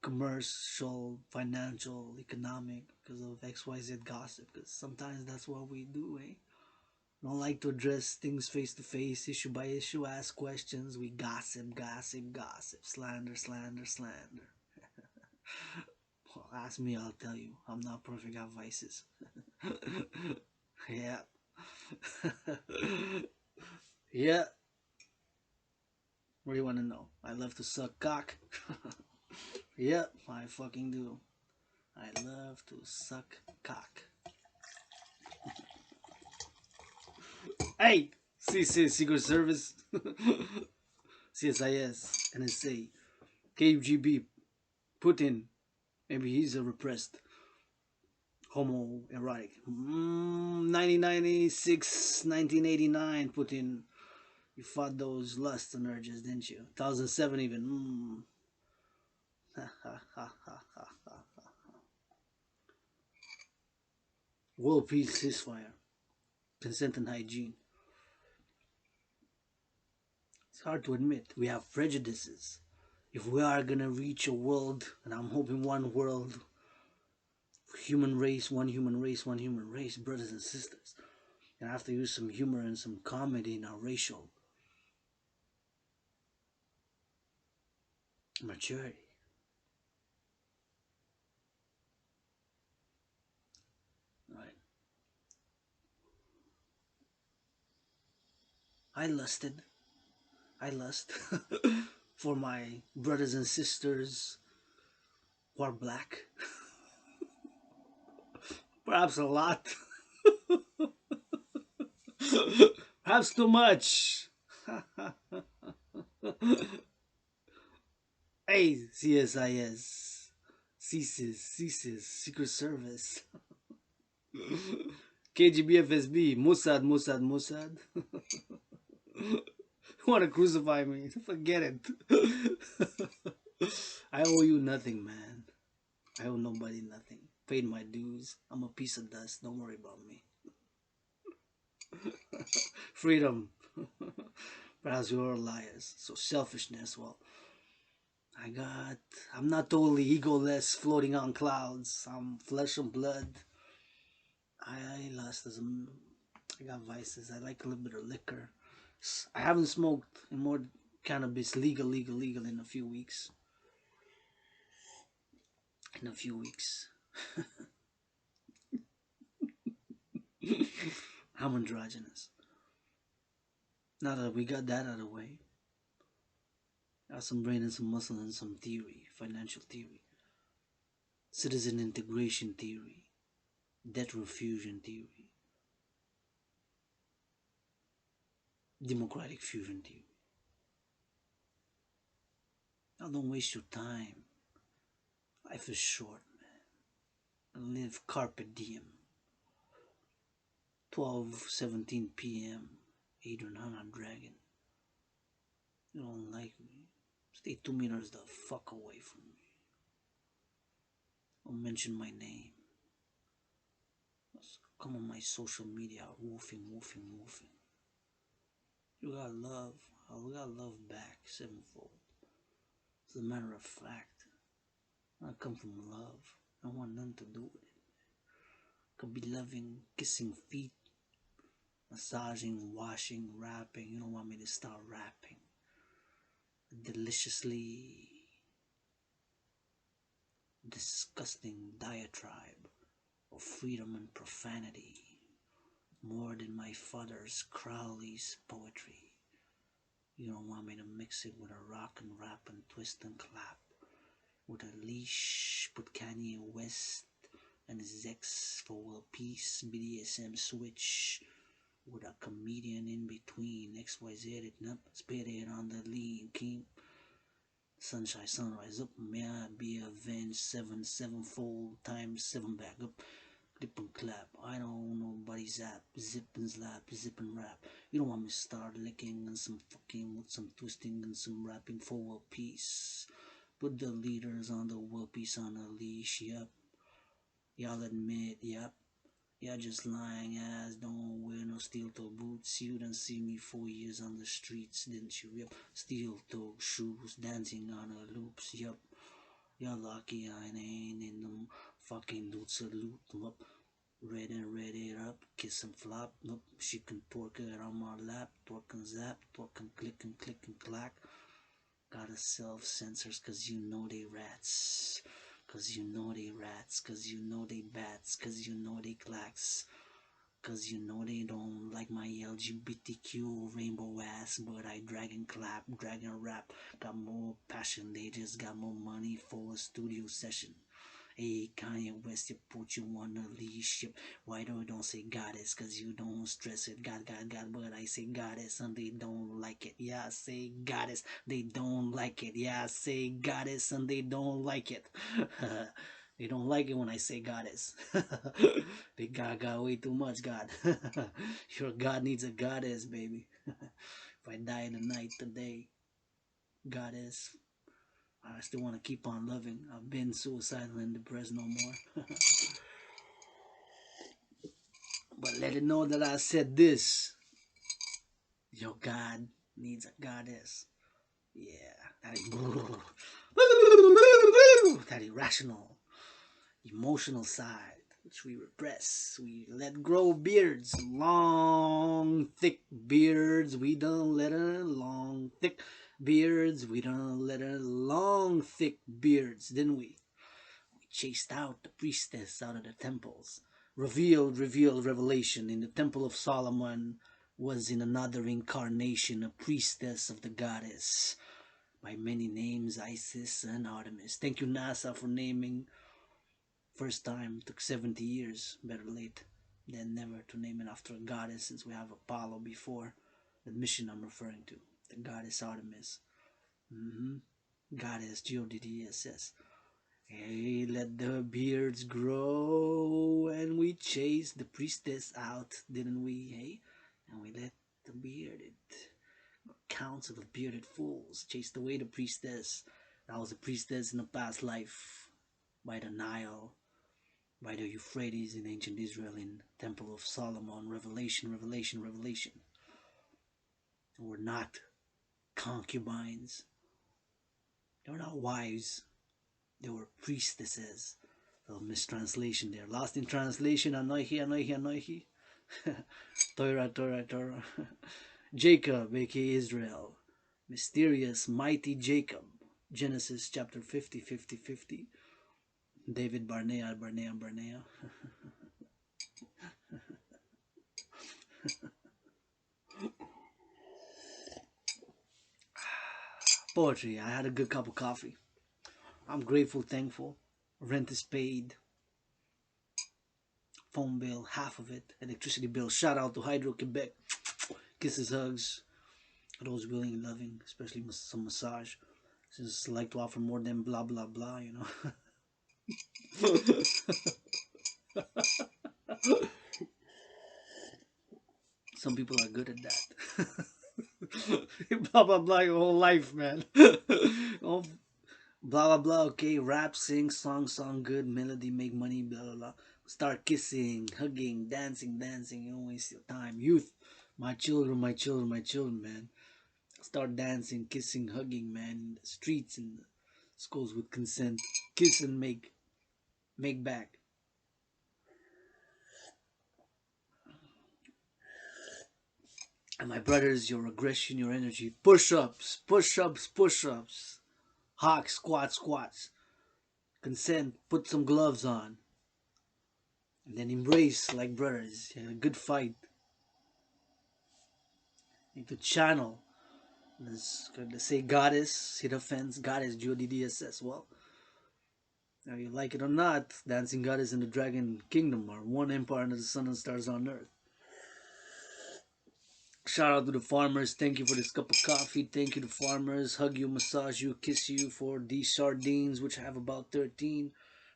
commercial, financial, economic because of XYZ gossip. Because sometimes that's what we do, eh? Don't like to address things face to face, issue by issue, ask questions. We gossip, gossip, gossip, slander, slander, slander. Well, ask me, I'll tell you. I'm not perfect, I have vices. Yeah. Yeah. What do you want to know? I love to suck cock. Yep, I fucking do. I love to suck cock. Hey! CC, Secret Service. CSIS, NSA, KGB, Putin. Maybe he's a repressed homoerotic. 1996, 1989, Putin. You fought those lusts and urges, didn't you? 2007 even. World peace, ceasefire, consent and hygiene. It's hard to admit we have prejudices. If we are gonna reach a world, and I'm hoping one world Human race, one human race, one human race, brothers and sisters. And I have to use some humor and some comedy in our racial maturity. Right? I lusted. I lust for my brothers and sisters who are black. Perhaps a lot. Perhaps too much. Hey, CSIS. CSIS, Secret Service. KGB, Mossad, Mossad, Mossad. Want to crucify me? Forget it. I owe you nothing, man. I owe nobody nothing. Paid my dues. I'm a piece of dust. Don't worry about me. Freedom. Perhaps you're liars. So selfishness, well, I'm not totally egoless floating on clouds. I'm flesh and blood. I lust as I got vices. I like a little bit of liquor. I haven't smoked more cannabis legal in a few weeks. In a few weeks. I'm androgynous. Now that we got that out of the way, I got some brain and some muscle and some theory, financial theory, citizen integration theory, debt refusion theory, democratic fusion theory. Now don't waste your time. Life is short, man. Live carpe diem. 12:17 p.m. Adrian on Dragon. You don't like me? Stay 2 meters the fuck away from me. Don't mention my name. Just come on my social media, woofing. You got love. I got love back sevenfold. As a matter of fact, I come from love. I want nothing to do with it. Could be loving, kissing feet, massaging, washing, rapping. You don't want me to start rapping. Deliciously disgusting diatribe of freedom and profanity, more than my father's Crowley's poetry. You don't want me to mix it with a rock and rap and twist and clap, with a leash, put Kanye West and his ex for world peace, BDSM switch, with a comedian in between, XYZ it up, spit it on the lean king. Sunshine, sunrise up, may I be avenged sevenfold times 7 back up. Clip and clap, I don't know nobody's app, zip and slap, zip and rap. You don't want me to start licking and some fucking with some twisting and some rapping for world peace. Put the leaders on the world peace on a leash, yep. Y'all admit, yep. Yeah, just lying ass, don't wear no steel toe boots. You done see me 4 years on the streets, didn't you? Yep, steel toe shoes, dancing on her loops, yep. You're lucky I ain't in them fucking dude salute, up. Red and red it up, kiss and flop, nope. She can twerk it on my lap, twerk and zap, twerk and click and clack. Gotta self-censors cause you know they rats. Cause you know they rats, cause you know they bats, cause you know they clacks, cause you know they don't like my LGBTQ rainbow ass, but I dragon clap, dragon rap, got more passion, they just got more money for a studio session. Hey Kanye West, you put you on a leash. Why don't say goddess? Cause you don't stress it. God, but I say goddess and they don't like it. Yeah, I say goddess, they don't like it. Yeah, I say goddess and they don't like it. They don't like it when I say goddess. They got way too much God. Your God needs a goddess, baby. If I die tonight, today, goddess, I still want to keep on loving. I've been suicidal and depressed no more. But let it know that I said this. Your God needs a goddess. Yeah. That irrational. emotional side, which we repress. We let grow beards, long, thick beards. We don't let her long, thick beards. We don't let her long, thick beards, didn't we? We chased out the priestess out of the temples. Revealed revelation in the temple of Solomon was in another incarnation, a priestess of the goddess by many names, Isis and Artemis. Thank you, NASA, for naming. First time took 70 years. Better late than never to name it after a goddess, since we have Apollo before the mission I'm referring to. The goddess Artemis. Goddess Goddess. Hey, let the beards grow, and we chased the priestess out, didn't we? Hey, and we let the bearded council of bearded fools chased away the priestess. That was a priestess in a past life by the Nile, by the Euphrates in ancient Israel, in Temple of Solomon. Revelation. They were not concubines. They were not wives. They were priestesses. A little mistranslation there. Lost in translation. Anoihi. Torah. Jacob, aka Israel. Mysterious, mighty Jacob. Genesis chapter 50. David Barnea. Poetry. I had a good cup of coffee. I'm grateful, thankful. Rent is paid. Phone bill, half of it. Electricity bill. Shout out to Hydro Quebec. Kisses, hugs. Those willing and loving, especially some massage. Since I like to offer more than blah blah blah, you know. Some people are good at that. Blah blah blah your whole life, man. Oh, blah blah blah. Okay, rap, sing, song, good melody, make money, blah blah blah. Start kissing, hugging, dancing. You don't waste your time. Youth, my children, man. Start dancing, kissing, hugging, man. In the streets, in the schools with consent. Kiss and make back. And my brothers, your aggression, your energy. Push-ups. Hawk, squats. Consent, put some gloves on. And then embrace like brothers. A good fight. Need to channel. Let's say goddess, hit offense, goddess, Goddess. Well, now you like it or not, Dancing Goddess and the Dragon Kingdom are one empire under the sun and stars on earth. Shout out to the farmers. Thank you for this cup of coffee. Thank you to farmers. Hug you, massage you, kiss you for these sardines, which have about 13.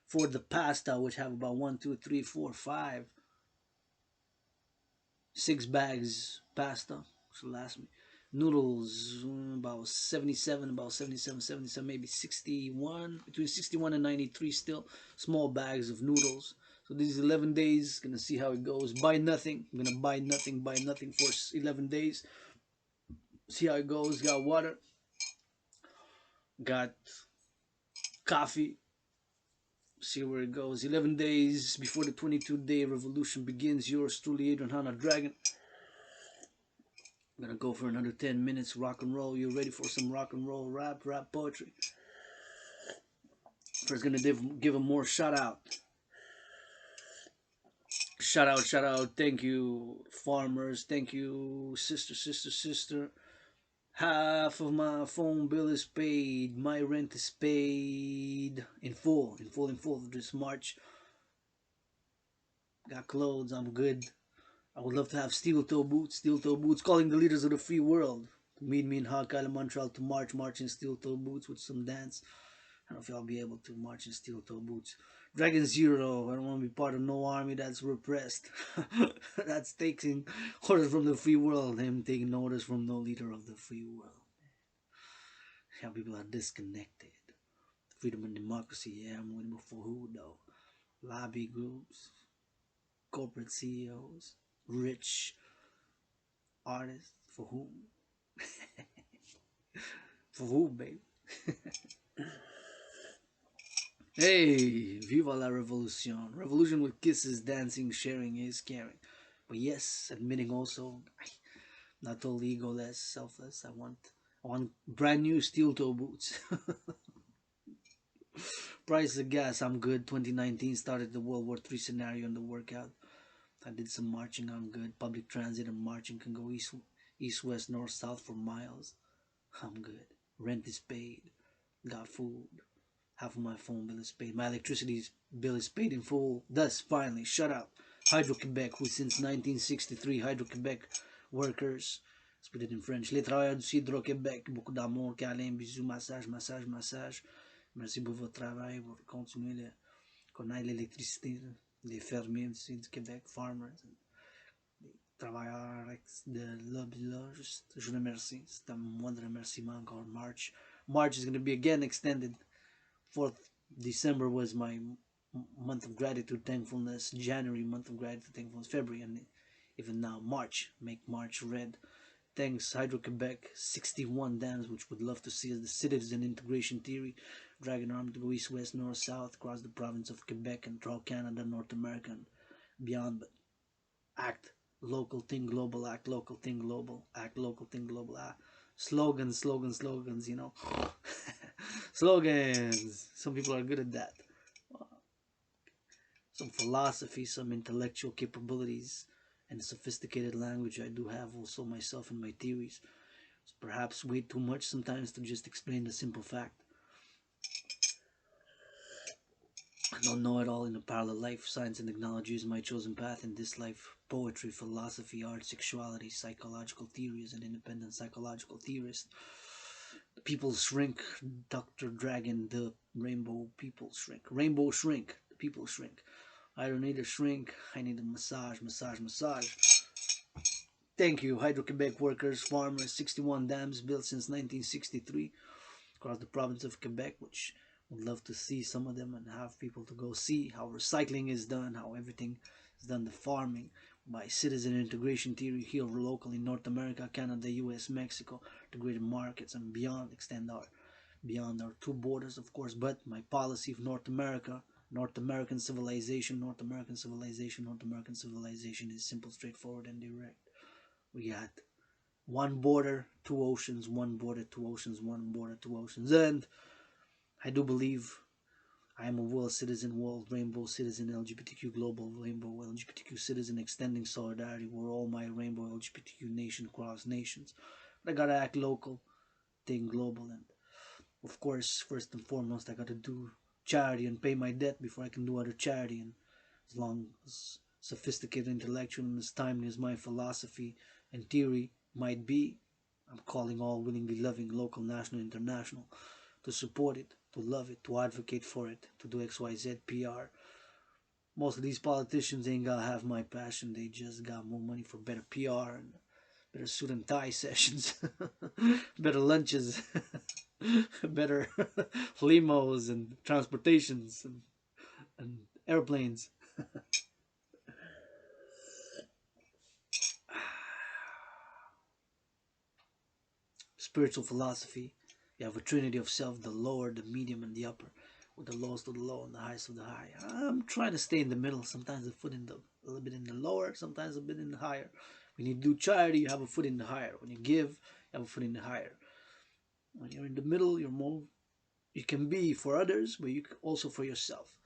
For the pasta, which have about 1, 2, 3, 4, 5, 6 bags pasta, which will last me. Noodles, about 77, maybe 61, between 61 and 93 still. Small bags of noodles. So these 11 days, gonna see how it goes. Buy nothing. I'm gonna buy nothing for 11 days. See how it goes. Got water. Got coffee. See where it goes. 11 days before the 22-day revolution begins. Yours truly, Adrian Hanna Dragon. I'm gonna go for another 10 minutes. Rock and roll. You ready for some rock and roll rap poetry? First, gonna give a more shout out. Shout out. Thank you, farmers. Thank you, sister. Half of my phone bill is paid. My rent is paid in full this March. Got clothes. I'm good. I would love to have steel toe boots. Calling the leaders of the free world to meet me in Hakka, Montreal to march in steel toe boots with some dance. I don't know if I'll be able to march in steel toe boots. Dragon Zero. I don't want to be part of no army that's repressed. That's taking orders from the free world. Him taking orders from no leader of the free world. How people are disconnected. Freedom and democracy. Yeah, I'm waiting for who though? Lobby groups, corporate CEOs, rich artists. For whom? For who, babe? Hey, viva la revolution. Revolution with kisses, dancing, sharing is caring. But yes, admitting also, not totally egoless, selfless. I want brand new steel toe boots. Price of gas, I'm good. 2019 started the World War III scenario in the workout. I did some marching, I'm good. Public transit and marching can go east, west, north, south for miles. I'm good. Rent is paid. Got food. Half of my phone bill is paid. My electricity bill is paid in full. Thus, finally, shut up. Hydro-Quebec, who since 1963, Hydro-Quebec workers, split it in French, les travailleurs du Hydro-Québec, beaucoup d'amour, câlin, bisous, massage, massage, massage. Merci pour votre travail, pour continuer de connaître l'électricité, les fermiers du Québec, farmers, les travailleurs de là, juste, je remercie. C'est un moindre remerciement encore. March is going to be again extended. 4th December was my month of gratitude, thankfulness. January, month of gratitude, thankfulness. February, and even now, March. Make March red. Thanks, Hydro-Quebec. 61 dams, which would love to see as the citizen integration theory. Dragan army to go east, west, north, south, across the province of Quebec and throughout Canada, North America, and beyond. But act local, thing global, act local, thing global, act local, thing global. Slogans, slogans, slogans, you know. Slogans. Some people are good at that. Some philosophy, some intellectual capabilities, and sophisticated language I do have also myself in my theories. It's perhaps way too much sometimes to just explain the simple fact. I don't know it all in a parallel life. Science and technology is my chosen path in this life. Poetry, philosophy, art, sexuality, psychological theories, and independent psychological theorist. The people shrink. Dr. Dragan, the rainbow people shrink. Rainbow shrink. The people shrink. I don't need a shrink. I need a massage, massage, massage. Thank you, Hydro-Quebec workers, farmers, 61 dams built since 1963 across the province of Quebec, which would love to see some of them and have people to go see how recycling is done, how everything is done, the farming by citizen integration theory here locally in North America, Canada, US, Mexico, integrated markets and beyond, extend our beyond our two borders, of course, but my policy of North America, North American civilization, North American civilization, North American civilization is simple, straightforward, and direct. We got one border, two oceans, one border, two oceans, one border, two oceans. And I do believe I am a world citizen, world rainbow citizen, LGBTQ global rainbow LGBTQ citizen, extending solidarity. We're all my rainbow LGBTQ nation across nations. But I gotta act local, think global, and of course, first and foremost, I gotta do charity and pay my debt before I can do other charity. And as long as sophisticated, intellectual, and as timely as my philosophy and theory might be, I'm calling all willingly loving, local, national, international, to support it, to love it, to advocate for it, to do XYZ PR. Most of these politicians ain't gonna have my passion. They just got more money for better PR and better suit and tie sessions, better lunches, better limos and transportations and airplanes. Spiritual philosophy, you have a trinity of self, the lower, the medium, and the upper, with the lowest of the low and the highest of the high. I'm trying to stay in the middle, sometimes a foot in the a little bit in the lower, sometimes a bit in the higher. When you do charity, you have a foot in the higher. When you give, you have a foot in the higher. When you're in the middle, you're more, you can be for others, but you can also for yourself.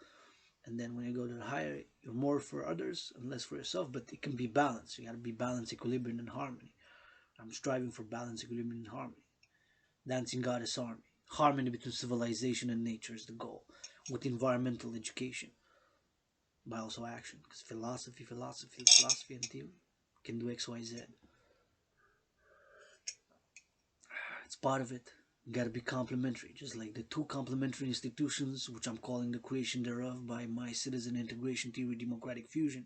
And then when you go to the higher, you're more for others and less for yourself, but it can be balanced. You gotta be balanced, equilibrium, and harmony. I'm striving for balance, equilibrium, and harmony. Dancing Goddess Army. Harmony between civilization and nature is the goal, with environmental education, but also action. Because philosophy, and theory can do X, Y, Z. It's part of it. You gotta be complementary, just like the two complementary institutions, which I'm calling the creation thereof by my citizen integration theory, democratic fusion,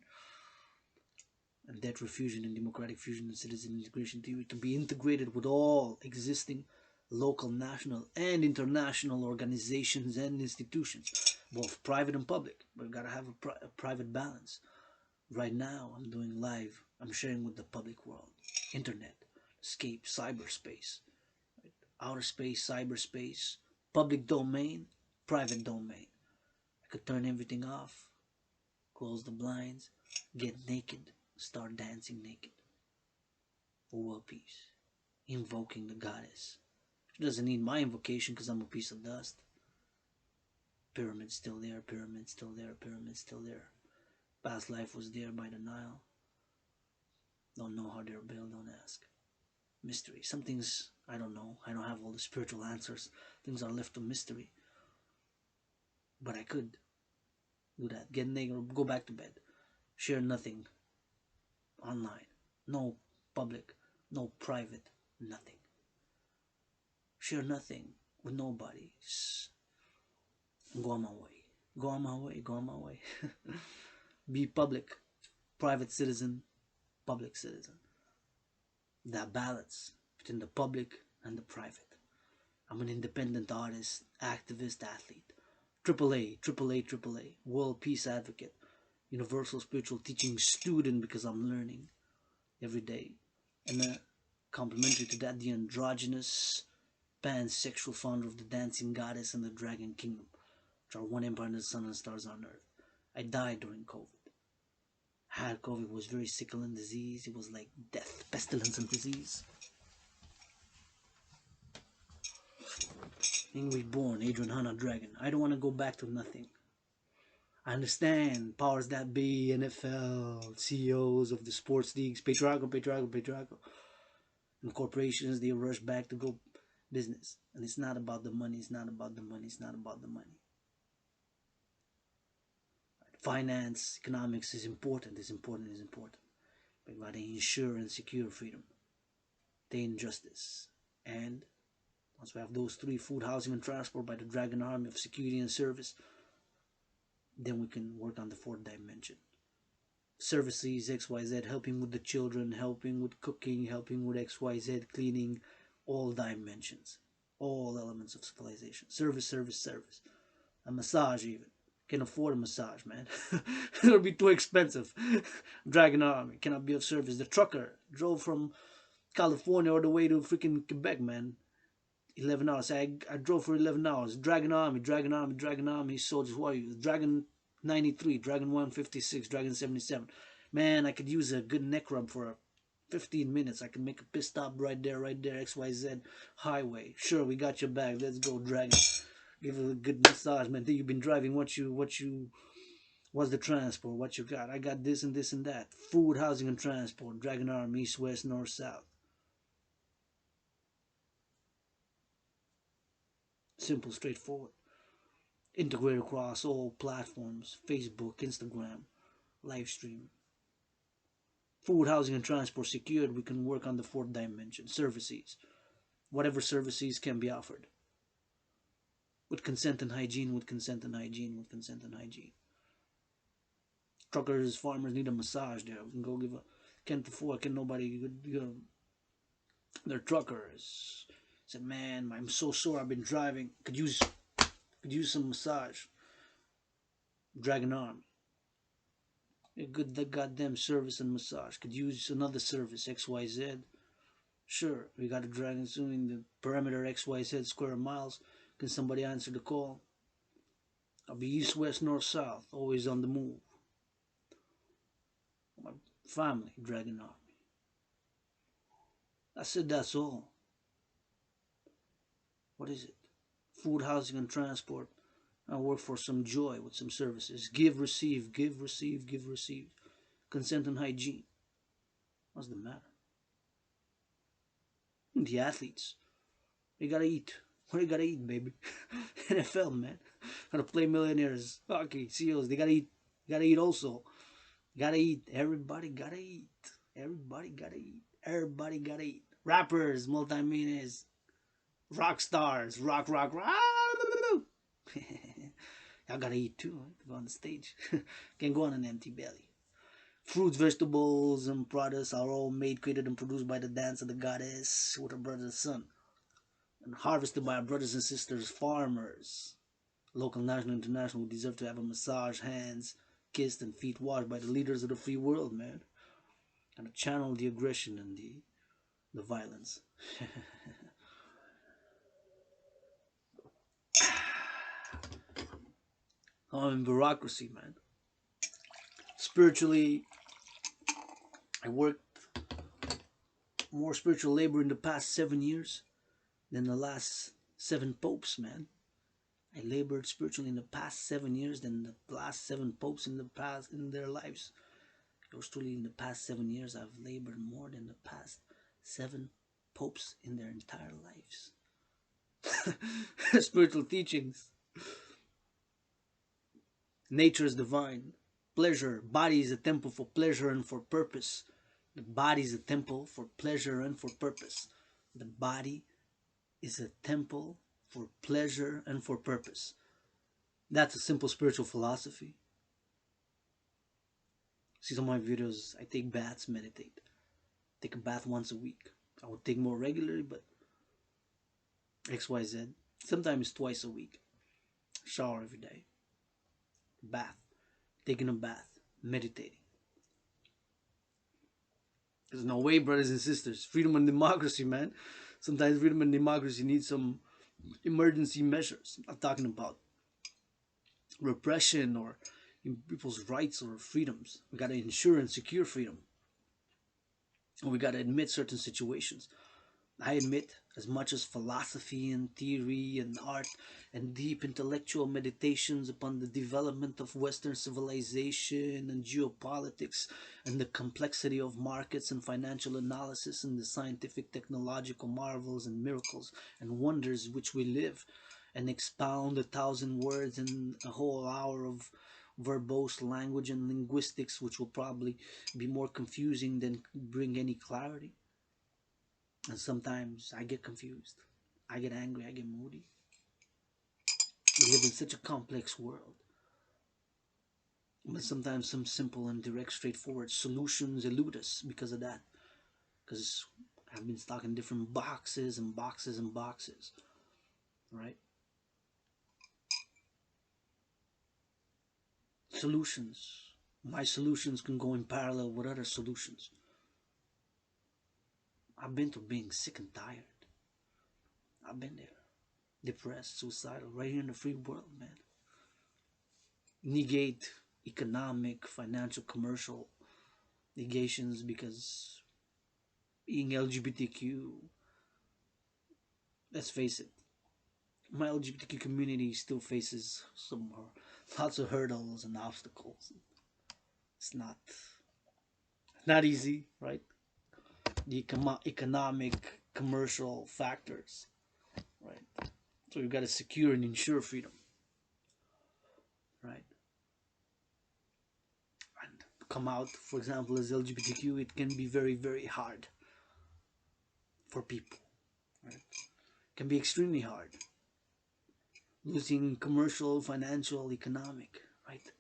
and debt refusion and democratic fusion and citizen integration theory, to be integrated with all existing local, national, and international organizations and institutions, both private and public. But we gotta have a private balance. Right now, I'm doing live. I'm sharing with the public world, internet, escape, cyberspace, right? Outer space, cyberspace, public domain, private domain. could turn everything off, close the blinds, get naked, start dancing naked for world peace, invoking the goddess. She doesn't need my invocation because I'm a piece of dust. Pyramids still there, pyramids still there, pyramids still there. Past life was there by the Nile. Don't know how they're built, don't ask. Mystery. Some things I don't know. I don't have all the spiritual answers. Things are left to mystery. But I could do that. Get naked or go back to bed. Share nothing online. No public. No private. Nothing. Share nothing with nobody. Go on my way. Go on my way. Go on my way. Be public. Private citizen. Public citizen. That balance between the public and the private. I'm an independent artist, activist, athlete. AAA, AAA, AAA. World peace advocate. Universal spiritual teaching student because I'm learning every day. And complementary to that, the androgynous pansexual founder of the Dancing Goddess and the Dragon Kingdom, which are one empire under the sun and stars on earth. I died during COVID. Had COVID, was very sickle and disease. It was like death, pestilence and disease. Being reborn, Adrian Hanna Dragon. I don't want to go back to nothing. I understand powers that be, NFL, CEOs of the sports leagues, patriarchal. And corporations, they rush back to go business. And it's not about the money, it's not about the money, it's not about the money. Finance, economics is important, is important. But we gotta ensure and secure freedom, attain justice. And once we have those three, food, housing, and transport by the Dragon Army of security and service, then we can work on the fourth dimension. Services, XYZ, helping with the children, helping with cooking, helping with XYZ, cleaning, all dimensions, all elements of civilization. Service. A massage even. Can afford a massage, man. It'll be too expensive. Dragon Army cannot be of service. The trucker drove from California all the way to freaking Quebec, man. 11 hours. I drove for 11 hours. Dragon Army soldiers, warriors. Dragon 93, Dragon 156, Dragon 77. Man, I could use a good neck rub for 15 minutes. I can make a pit stop right there, XYZ highway. Sure, we got your back. Let's go, Dragon. Give it a good massage, man. You've been driving. What's the transport? What you got? I got this and this and that. Food, housing, and transport. Dragon Army, east, west, north, south. Simple, straightforward. Integrate across all platforms. Facebook, Instagram, live stream. Food, housing, and transport secured. We can work on the fourth dimension. Services. Whatever services can be offered. With consent and hygiene, Truckers, farmers need a massage there. We can go give a... Can't afford, can nobody... They're truckers. Said, man, I'm so sore, I've been driving. Could use some massage. Dragon Army. A good goddamn service and massage. Could use another service, XYZ. Sure, we got a dragon soon in the perimeter XYZ square miles. Can somebody answer the call? I'll be east, west, north, south. Always on the move. My family, Dragon Army. I said that's all. What is it? Food, housing, and transport. I work for some joy with some services. Give, receive. Consent and hygiene. What's the matter? The athletes. They gotta eat. What do you gotta eat, baby? NFL, man. Gotta play millionaires. Hockey, CEOs. They gotta eat. Gotta eat also. Gotta eat. Everybody gotta eat. Everybody gotta eat. Rappers, multi-millionaires, rock stars, rock. Y'all gotta eat too, right? To go on the stage. Can't go on an empty belly. Fruits, vegetables, and products are all made, created, and produced by the dance of the goddess with her brother and son. And harvested by our brothers and sisters, farmers. Local, national, international, who deserve to have a massage, hands kissed, and feet washed by the leaders of the free world, man. And to channel the aggression and the violence. I'm in bureaucracy, man. Spiritually, I worked more spiritual labor in the past 7 years than the last seven popes, man. I labored spiritually in the past 7 years than the last seven popes in the past in their lives. Yours truly, in the past 7 years, I've labored more than the past seven popes in their entire lives. Spiritual teachings. Nature is divine. Pleasure. Body is a temple for pleasure and for purpose. The body is a temple for pleasure and for purpose. The body is a temple for pleasure and for purpose. That's a simple spiritual philosophy. See some of my videos, I take baths, meditate. Take a bath once a week. I would take more regularly, but XYZ. Sometimes twice a week. Shower every day. Bath. Taking a bath. Meditating. There's no way, brothers and sisters. Freedom and democracy, man. Sometimes freedom and democracy need some emergency measures. I'm not talking about repression or people's rights or freedoms. We gotta ensure and secure freedom. And we gotta admit certain situations. I admit, as much as philosophy and theory and art and deep intellectual meditations upon the development of Western civilization and geopolitics and the complexity of markets and financial analysis and the scientific technological marvels and miracles and wonders which we live, and expound 1,000 words in a whole hour of verbose language and linguistics, which will probably be more confusing than bring any clarity. And sometimes I get confused. I get angry. I get moody. We live in such a complex world. But sometimes some simple and direct, straightforward solutions elude us because of that. Because I've been stuck in different boxes and boxes and boxes. Right? Solutions. My solutions can go in parallel with other solutions. I've been through being sick and tired. I've been there. Depressed, suicidal, right here in the free world, man. Negate economic, financial, commercial negations because being LGBTQ, let's face it, my LGBTQ community still faces some lots of hurdles and obstacles. It's not easy, right? The economic, commercial factors, right? So you've got to secure and ensure freedom, right? And to come out, for example, as LGBTQ, it can be very, very hard for people, right? It can be extremely hard. Losing commercial, financial, economic, right?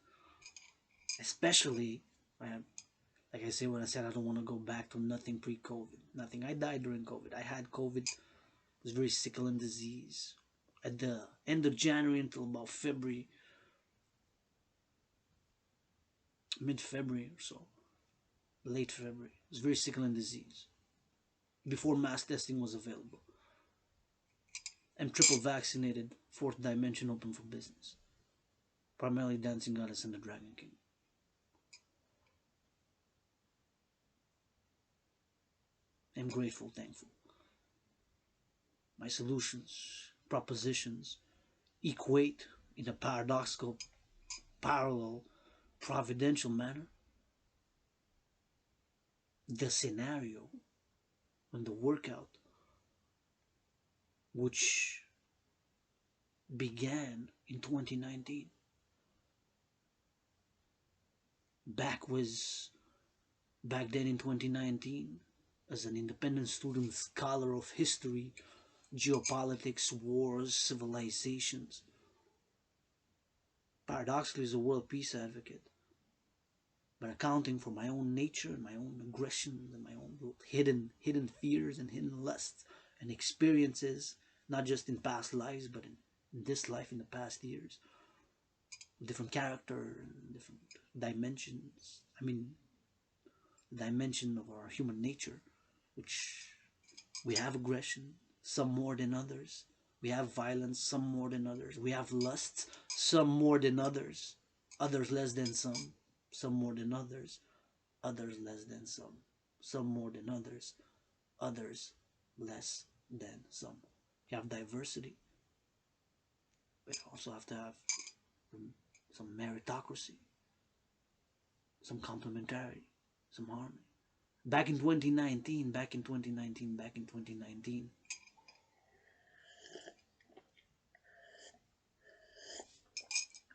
Especially, like I say when I said I don't want to go back to nothing pre-COVID. Nothing. I died during COVID. I had COVID. It was very sickle and disease. At the end of January until about February, mid-February or so, late February. It was very sickle and disease. Before mass testing was available. I'm triple vaccinated, fourth dimension open for business. Primarily Dancing Goddess and the Dragon Kingdom. I'm grateful, thankful. My solutions, propositions equate in a paradoxical, parallel, providential manner the scenario and the workout which began in 2019. Back then in 2019, as an independent student scholar of history, geopolitics, wars, civilizations, paradoxically as a world peace advocate, but accounting for my own nature and my own aggressions and my own hidden fears and hidden lusts and experiences, not just in past lives but in this life, in the past years, different character and different dimensions. I mean, the dimension of our human nature, which we have aggression, some more than others, We have violence, some more than others. We have lusts, some more than others. Others less than some. Some more than others. Others less than some. Some more than others. Others less than some. We have diversity. We also have to have some meritocracy, some complementarity, some harmony. Back in 2019,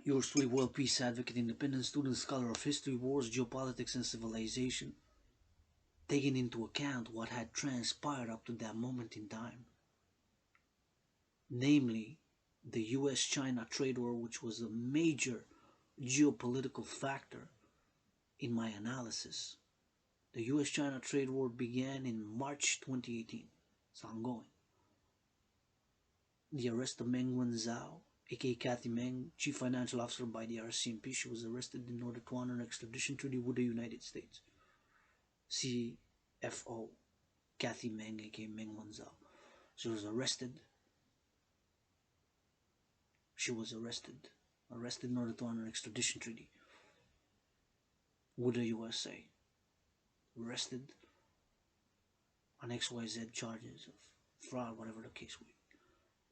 yours truly, world peace advocate, independent student, scholar of history, wars, geopolitics, and civilization, taking into account what had transpired up to that moment in time, namely the US-China trade war, which was a major geopolitical factor in my analysis. The US-China trade war began in March 2018. It's ongoing. The arrest of Meng Wanzhou, aka Kathy Meng, chief financial officer by the RCMP, she was arrested in order to honor an extradition treaty with the United States. CFO, Kathy Meng, aka Meng Wanzhou. She was arrested. Arrested in order to honor an extradition treaty with the USA. Arrested on XYZ charges of fraud, whatever the case may be.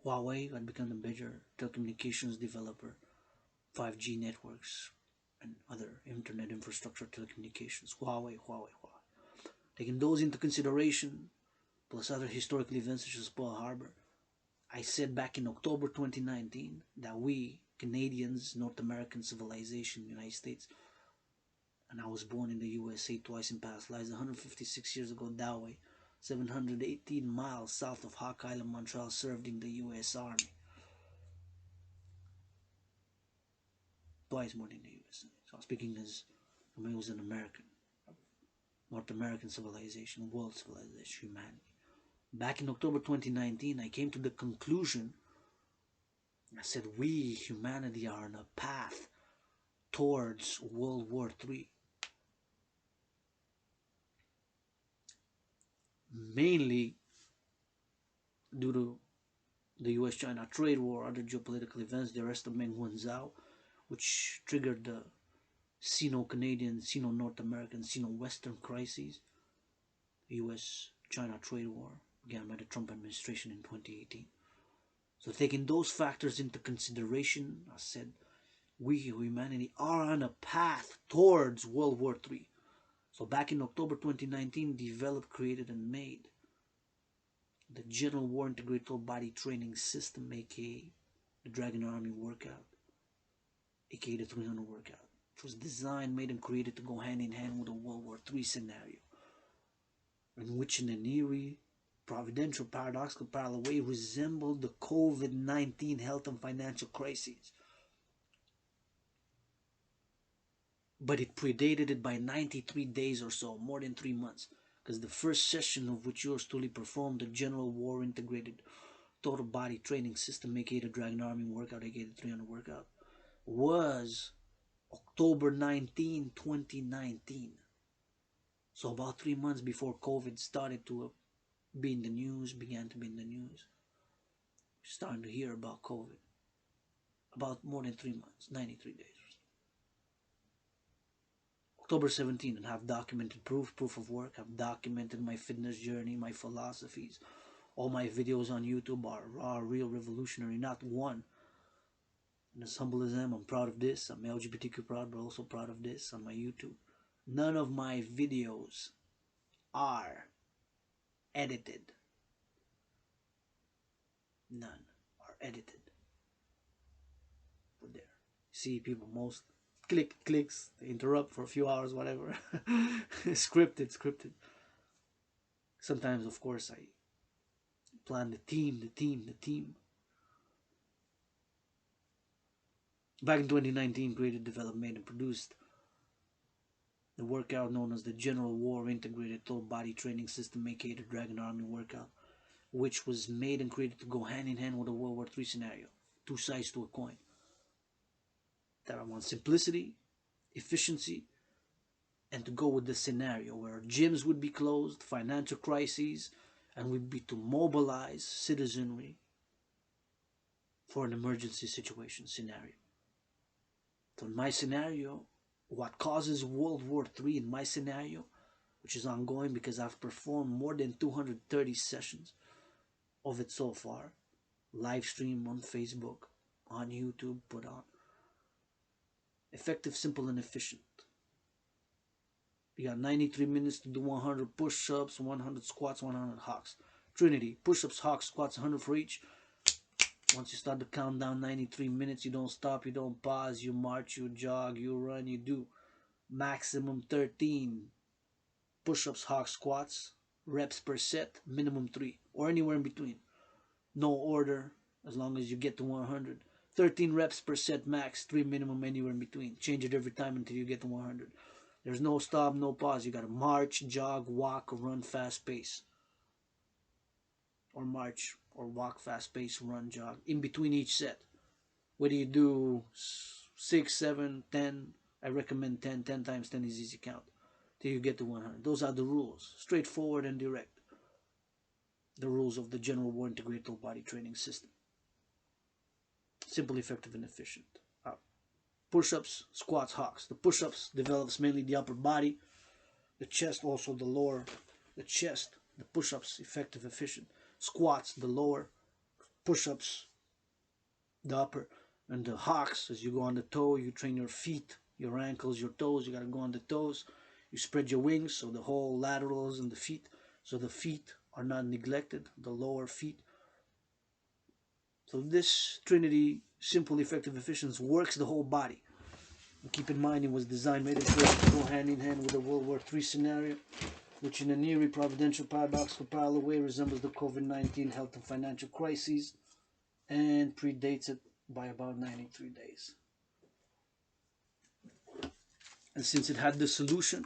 Huawei had become the major telecommunications developer, 5G networks, and other internet infrastructure telecommunications. Huawei. Taking those into consideration, plus other historical events such as Pearl Harbor, I said back in October 2019 that we, Canadians, North American civilization, United States, and I was born in the USA twice in past lives, 156 years ago that way, 718 miles south of Hawk Island, Montreal, served in the US Army. Twice more than the USA. So I'm speaking as I was an American, North American civilization, world civilization, humanity. Back in October 2019, I came to the conclusion, I said, we, humanity, are on a path towards World War III. Mainly due to the US-China trade war, other geopolitical events, the arrest of Meng Wanzhou, which triggered the Sino-Canadian, Sino-North American, Sino-Western crises, the US-China trade war began by the Trump administration in 2018. So taking those factors into consideration, I said, we, humanity, are on a path towards World War III. So back in October 2019, developed, created, and made the General War Integrated Total Body Training System, aka the Dragon Army Workout, aka the 300 Workout, which was designed, made, and created to go hand in hand with a World War III scenario, in which in an eerie, providential, paradoxical, parallel way resembled the COVID-19 health and financial crises. But it predated it by 93 days or so, more than 3 months, because the first session of which yours truly performed the General War Integrated Total Body Training System, aka the Dragon Army Workout, aka the 300 Workout, was October 19, 2019. So about 3 months before COVID started to be in the news, began to be in the news. Starting to hear about COVID. About more than 3 months, 93 days. October 17, and have documented proof of work. I've documented my fitness journey, my philosophies. All my videos on YouTube are raw, real, revolutionary, not one. And as humble as I am, I'm proud of this. I'm LGBTQ proud, but also proud of this on my YouTube. None of my videos are edited. None are edited. Put there. See, people, most clicks, they interrupt for a few hours, whatever. Scripted. Sometimes, of course, I plan the team. Back in 2019, created, developed, made, and produced the workout known as the General War Integrated Total Body Training System, aka the Dragon Army Workout, which was made and created to go hand in hand with a World War III scenario. Two sides to a coin. That I want simplicity, efficiency, and to go with the scenario where gyms would be closed, financial crises, and would be to mobilize citizenry for an emergency situation scenario. So in my scenario, what causes World War III in my scenario, which is ongoing because I've performed more than 230 sessions of it so far, live stream on Facebook, on YouTube, put on. Effective, simple, and efficient. You got 93 minutes to do 100 push-ups, 100 squats, 100 hawks. Trinity, push-ups, hawks, squats, 100 for each. Once you start to count down 93 minutes, you don't stop, you don't pause, you march, you jog, you run, you do maximum 13 push-ups, hawks, squats, reps per set, minimum 3, or anywhere in between. No order, as long as you get to 100. 13 reps per set max, 3 minimum, anywhere in between. Change it every time until you get to 100. There's no stop, no pause. You gotta march, jog, walk, or run fast pace. Or march, or walk fast pace, run, jog. In between each set. Whether you do 6, 7, 10, I recommend 10. 10 times 10 is easy count. Till you get to 100. Those are the rules. Straightforward and direct. The rules of the General War Integrated Body Training System. Simple, effective, and efficient. Push-ups, squats, hawks. The push-ups develops mainly the upper body. The chest, also the lower. The chest, the push-ups, effective, efficient. Squats, the lower. Push-ups, the upper. And the hawks, as you go on the toe, you train your feet, your ankles, your toes. You got to go on the toes. You spread your wings, so the whole laterals and the feet. So the feet are not neglected, the lower feet. So this Trinity, simple, effective, efficient, works the whole body. And keep in mind, it was designed, made to go hand in hand with the World War III scenario, which in an eerie, providential, paradoxical, parallel way resembles the COVID-19 health and financial crises and predates it by about 93 days. And since it had the solution,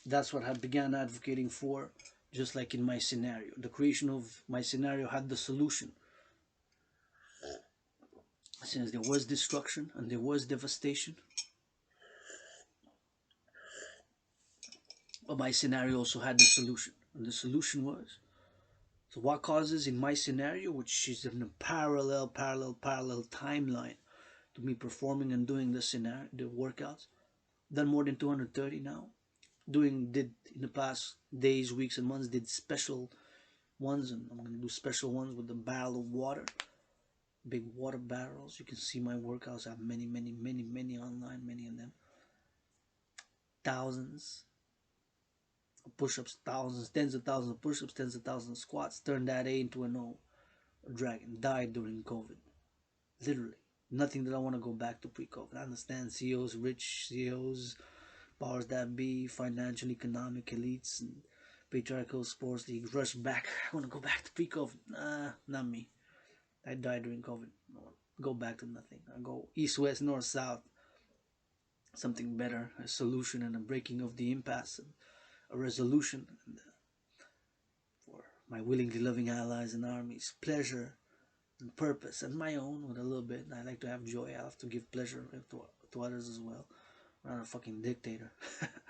that's what I began advocating for, just like in my scenario. The creation of my scenario had the solution. Since there was destruction and there was devastation, but my scenario also had the solution. And the solution was, so what causes in my scenario, which is in a parallel timeline to me performing and doing the scenario, the workouts, done more than 230 now. Did in the past days, weeks, and months, did special ones, and I'm going to do special ones with the barrel of water, big water barrels. You can see my workouts. I have many online, many of them. Thousands of push-ups, thousands, tens of thousands of push-ups, tens of thousands of squats. Turned that A into an O. A dragon died during COVID. Literally. Nothing that I want to go back to pre-COVID. I understand CEOs, rich CEOs, powers that be, financial, economic elites, and patriarchal sports leagues rush back. I want to go back to pre-COVID. Nah, not me. I died during COVID. I want to go back to nothing. I go east, west, north, south. Something better, a solution and a breaking of the impasse, and a resolution. And for my willingly loving allies and armies, pleasure and purpose, and my own with a little bit. I like to have joy. I have to give pleasure to others as well. I'm not a fucking dictator.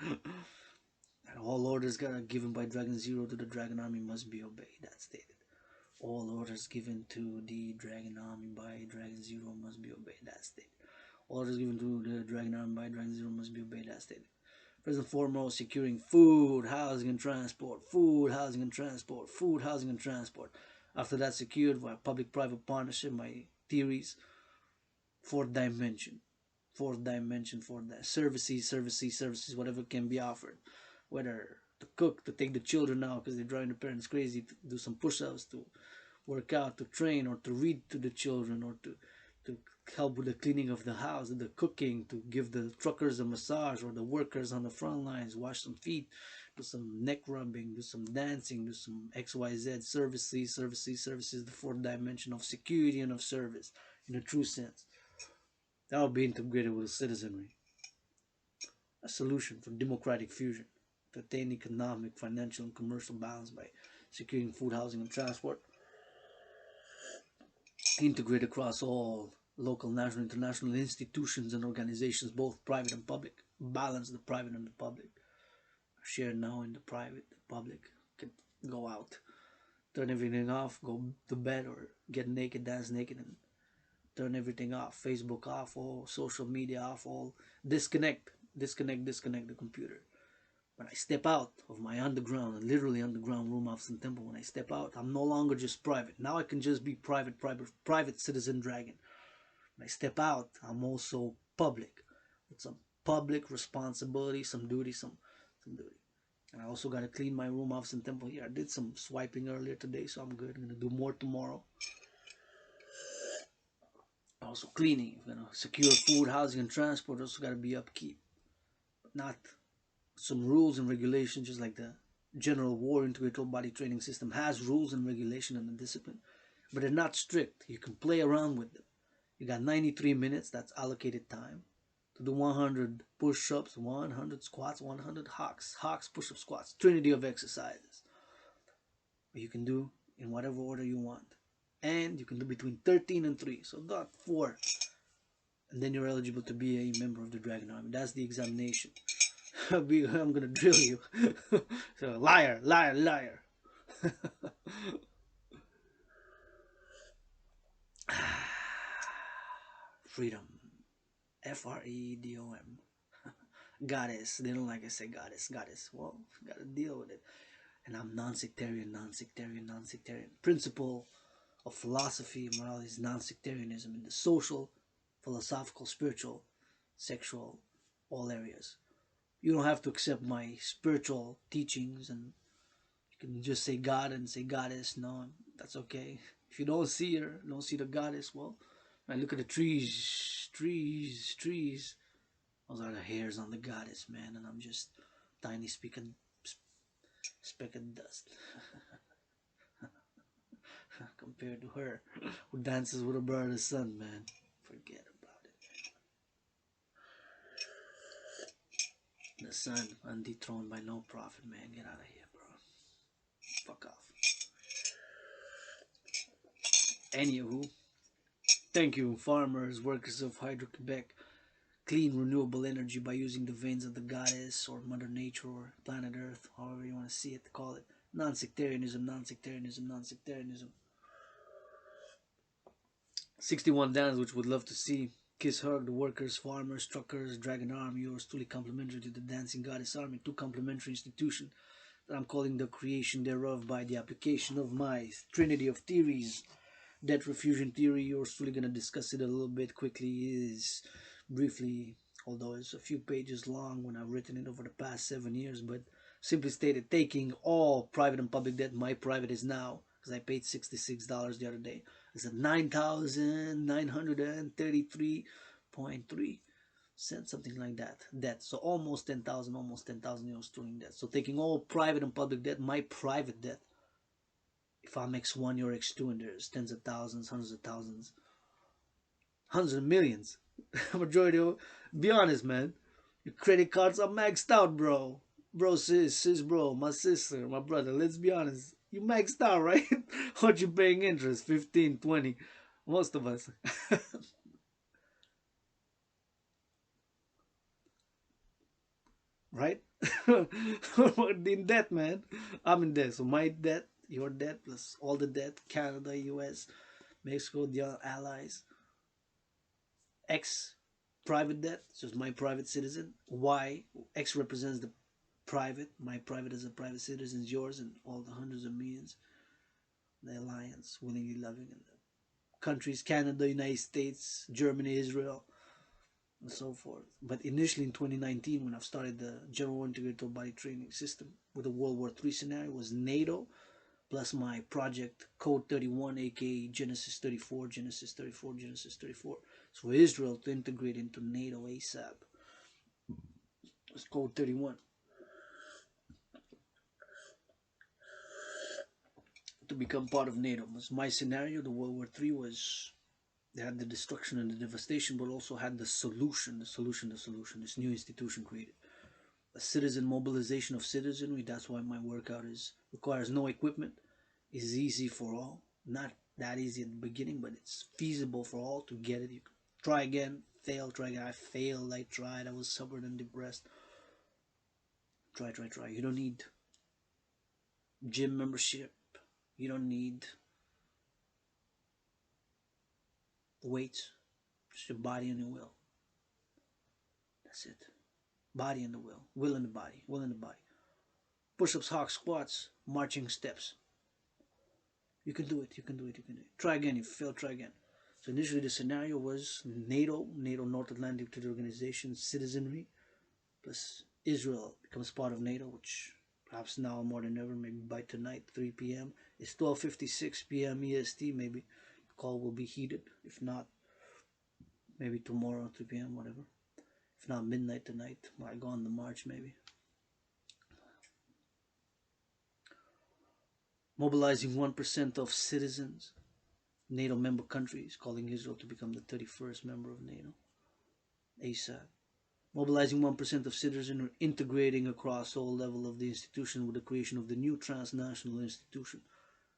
And all orders given by Dragon Zero to the Dragon Army must be obeyed. That's stated. All orders given to the Dragon Army by Dragon Zero must be obeyed. That's stated. Orders given to the Dragon Army by Dragon Zero must be obeyed. That's stated. First and foremost, securing food, housing, and transport. Food, housing, and transport. Food, housing, and transport. After that, secured by public-private partnership, my theories. Fourth dimension. Fourth dimension, services, whatever can be offered. Whether to cook, to take the children out because they're driving the parents crazy, to do some push-ups, to work out, to train, or to read to the children, or to help with the cleaning of the house, the cooking, to give the truckers a massage, or the workers on the front lines, wash some feet, do some neck rubbing, do some dancing, do some XYZ, services, the fourth dimension of security and of service in a true sense. That will be integrated with citizenry. A solution for democratic fusion, to attain economic, financial, and commercial balance by securing food, housing, and transport. Integrate across all local, national, international institutions and organizations, both private and public. Balance the private and the public. Share now in the private, the public can go out, turn everything off, go to bed, or get naked, dance naked, and turn everything off, Facebook off, all social media off, all disconnect the computer. When I step out of my underground, literally underground room of some temple, when I step out, I'm no longer just private. Now I can just be private citizen dragon. When I step out, I'm also public, with some public responsibility, some duty, some duty. And I also got to clean my room off some temple here. I did some swiping earlier today, so I'm good. I'm going to do more tomorrow. Also cleaning, you know, secure food, housing, and transport. Also got to be upkeep, but not some rules and regulations, just like the general war integrated body training system has rules and regulation and a discipline, but they're not strict. You can play around with them. You got 93 minutes, that's allocated time, to do 100 push-ups, 100 squats, 100 hawks, push-up squats, trinity of exercises. You can do in whatever order you want. And you can do between 13 and 3, so not 4. And then you're eligible to be a member of the Dragon Army. That's the examination. I'm gonna drill you. So liar, liar, liar. Freedom. FREDOM. Goddess. They don't like I say goddess, goddess. Well, gotta deal with it. And I'm non-sectarian. Principle of philosophy and morality is non-sectarianism in the social, philosophical, spiritual, sexual, all areas. You don't have to accept my spiritual teachings, and you can just say God and say goddess. No, that's okay. If you don't see her, don't see the goddess, well, I look at the trees. Those are the hairs on the goddess, man, and I'm just tiny speck of dust compared to her, who dances with a bird of the sun, man. Forget about it. The sun, undethroned by no prophet, man. Get out of here, bro. Fuck off. Anywho, thank you, farmers, workers of Hydro-Quebec. Clean, renewable energy by using the veins of the goddess or Mother Nature or planet Earth, however you want to see it, call it. Non-sectarianism, non-sectarianism, non-sectarianism. 61 dance, which would love to see. Kiss Hug, the workers, farmers, truckers, Dragon Army, yours truly complimentary to the Dancing Goddess Army, two complementary institutions that I'm calling the creation thereof by the application of my trinity of theories. Debt refusion theory, yours truly going to discuss it a little bit quickly, is briefly, although it's a few pages long when I've written it over the past 7 years, but simply stated, taking all private and public debt, my private is now, because I paid $66 the other day, it's at 9,933.3 cents, something like that, debt. So almost 10,000 euros doing debt. So taking all private and public debt, my private debt, if I'm X1, you're X2, and there's tens of thousands, hundreds of thousands, hundreds of millions. Majority of, be honest, man. Your credit cards are maxed out, bro. Bro, sis, bro, my sister, my brother. Let's be honest. You maxed out, right? What you paying interest? 15, 20. Most of us. Right? In debt, man. I'm in debt. So my debt, your debt, plus all the debt, Canada, US, Mexico, the allies. X, private debt, so it's my private citizen. Y, X represents the private. My private as a private citizen is yours and all the hundreds of millions. The alliance, willingly loving, and the countries, Canada, United States, Germany, Israel, and so forth. But initially in 2019, when I've started the General Integrated Body Training System with the World War III scenario, was NATO plus my project Code 31, aka Genesis 34, Genesis 34, Genesis 34. So Israel to integrate into NATO ASAP. It's Code 31. To become part of NATO. Was my scenario. The World War III was, they had the destruction and the devastation, but also had the solution, this new institution created. A citizen mobilization of citizenry. That's why my workout requires no equipment, is easy for all. Not that easy at the beginning, but it's feasible for all to get it. You can try again, fail, try again. I failed, I tried, I was stubborn and depressed. Try. You don't need gym membership. You don't need Weights, just your body and your will. That's it. Body and the will. Will in the body. Will in the body. Push-ups, hawk squats, marching steps. You can do it. You can do it. You can do it. Try again. If you fail, try again. So initially the scenario was NATO North Atlantic Treaty Organization citizenry, plus Israel becomes part of NATO, which perhaps now more than ever, maybe by tonight, 3 p.m. It's 12:56 p.m. EST. Maybe the call will be heated. If not, maybe tomorrow, 3 p.m. whatever. If not midnight tonight, might go on the march maybe. Mobilizing 1% of citizens, NATO member countries, calling Israel to become the 31st member of NATO. ASAP. Mobilizing 1% of citizens, integrating across all levels of the institution with the creation of the new transnational institution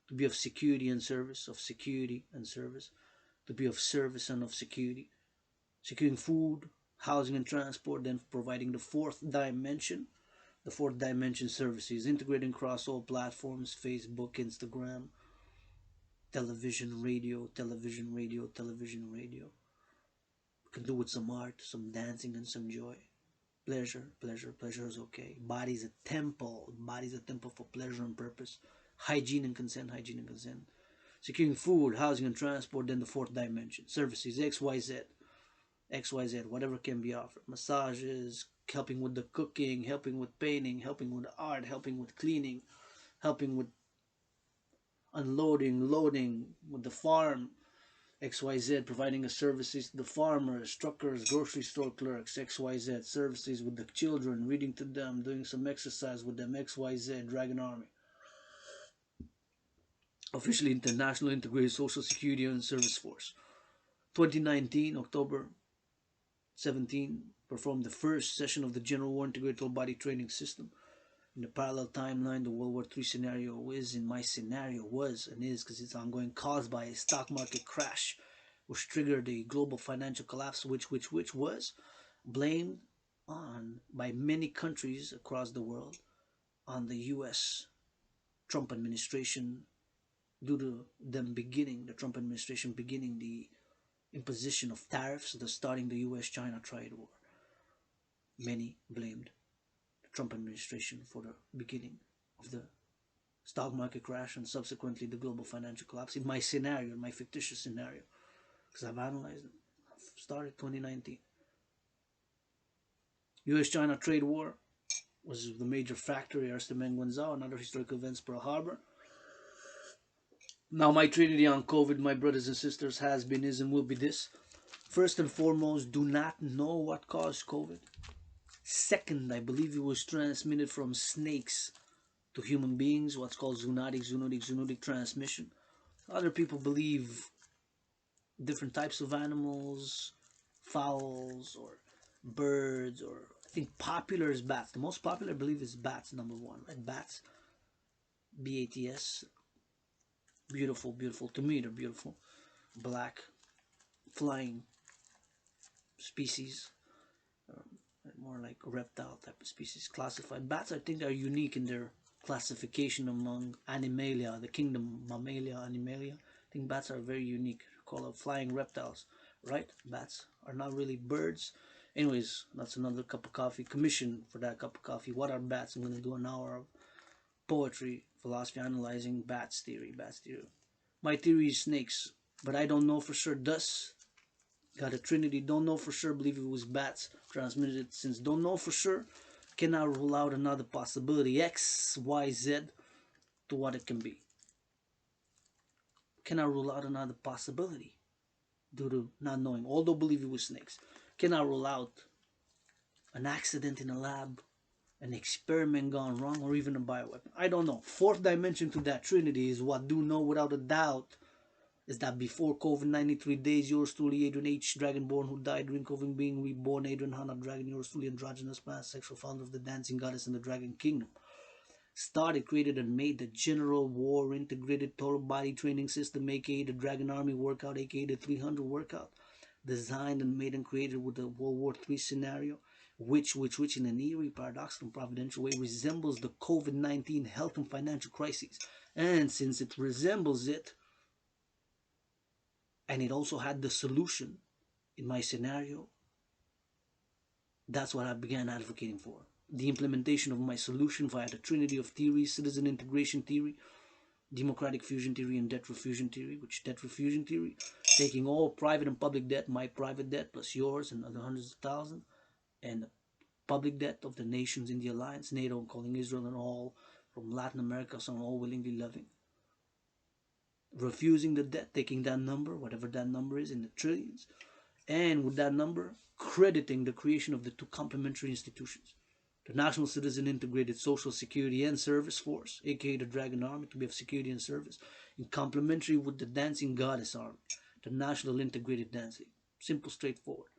to be of security and service, to be of service and of security, securing food, housing and transport, then providing the fourth dimension services, integrating across all platforms, Facebook, Instagram, television, radio. We can do with some art, some dancing, and some joy. Pleasure is okay. Body's a temple for pleasure and purpose. Hygiene and consent. Securing food, housing, and transport, then the fourth dimension. Services, XYZ, whatever can be offered. Massages, helping with the cooking, helping with painting, helping with art, helping with cleaning, helping with unloading, loading with the farm. XYZ, providing services to the farmers, truckers, grocery store clerks. XYZ, services with the children, reading to them, doing some exercise with them. XYZ, Dragon Army. Officially International Integrated Social Security and Service Force. 2019, October 17, performed the first session of the General War Integrated Body Training System. In the parallel timeline, the World War III scenario is, in my scenario, was and is, because it's ongoing, caused by a stock market crash, which triggered a global financial collapse, which was blamed on by many countries across the world on the U.S. Trump administration, due to them beginning, the Trump administration beginning the imposition of tariffs, the starting the U.S.-China trade war. Many blamed the Trump administration for the beginning of the stock market crash and subsequently the global financial collapse. In my scenario, in my fictitious scenario, because I've analyzed it, I've started 2019. U.S.-China trade war was the major factor. Armies.Some, Guangzhou, and other historical events, Pearl Harbor. Now my trinity on COVID, my brothers and sisters, has been, is, and will be this. First and foremost, do not know what caused COVID. Second, I believe it was transmitted from snakes to human beings, what's called zoonotic transmission. Other people believe different types of animals, fowls, or birds, or I think popular is bats. The most popular, I believe, is bats, number one, right? Bats, B-A-T-S. Beautiful. To me, they're beautiful. Black, flying species, more like a reptile type of species. Classified bats, I think, are unique in their classification among Animalia, the kingdom Mammalia, Animalia. I think bats are very unique. They're called flying reptiles, right? Bats are not really birds. Anyways, that's another cup of coffee. Commission for that cup of coffee. What are bats? I'm going to do an hour of poetry, philosophy, analyzing bats theory. My theory is snakes, but I don't know for sure. Thus, got a trinity. Don't know for sure. Believe it was bats transmitted it. Since don't know for sure, cannot rule out another possibility. X, Y, Z to what it can be. Cannot rule out another possibility due to not knowing. Although believe it was snakes, cannot rule out an accident in a lab, an experiment gone wrong, or even a bioweapon. I don't know. Fourth dimension to that trinity is what do know without a doubt is that before COVID, 93 days, yours truly, Adrian H. Dragonborn, who died during COVID, being reborn, Adrian Hanna Dragon, yours truly, androgynous, pansexual, founder of the Dancing Goddess and the Dragon Kingdom. Started, created, and made the General War Integrated Total Body Training System, aka the Dragon Army Workout, aka the 300 Workout. Designed and made and created with the World War III scenario, which in an eerie, paradoxical, and providential way resembles the COVID-19 health and financial crises. And since it resembles it, and it also had the solution in my scenario. That's what I began advocating for. The implementation of my solution via the trinity of theories: citizen integration theory, democratic fusion theory, and debt refusion theory. Which debt refusion theory, taking all private and public debt, my private debt plus yours and other hundreds of thousands, and the public debt of the nations in the alliance, NATO, calling Israel and all from Latin America, some all willingly loving. Refusing the debt, taking that number, whatever that number is, in the trillions, and with that number, crediting the creation of the two complementary institutions: the National Citizen Integrated Social Security and Service Force, aka the Dragon Army, to be of security and service, in complementary with the Dancing Goddess Army, the National Integrated Dancing. Simple, straightforward.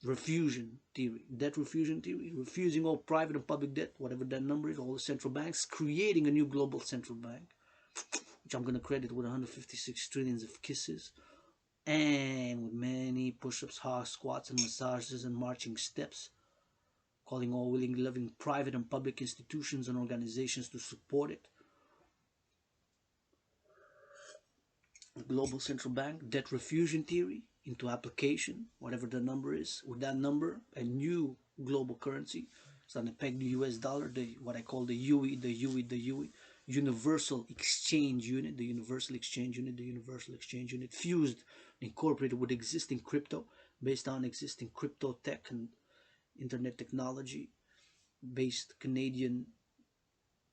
Refusion theory, debt refusion theory, refusing all private and public debt, whatever that number is, all the central banks, creating a new global central bank, which I'm going to credit with 156 trillions of kisses, and with many push-ups, hard squats, and massages and marching steps, calling all willing, loving private and public institutions and organizations to support it. The global central bank, debt refusion theory into application, whatever the number is. With that number, a new global currency. It's not a pegged US dollar, what I call the UE, Universal Exchange Unit, the Universal Exchange Unit, fused, incorporated with existing crypto, based on existing crypto tech and internet technology, based Canadian,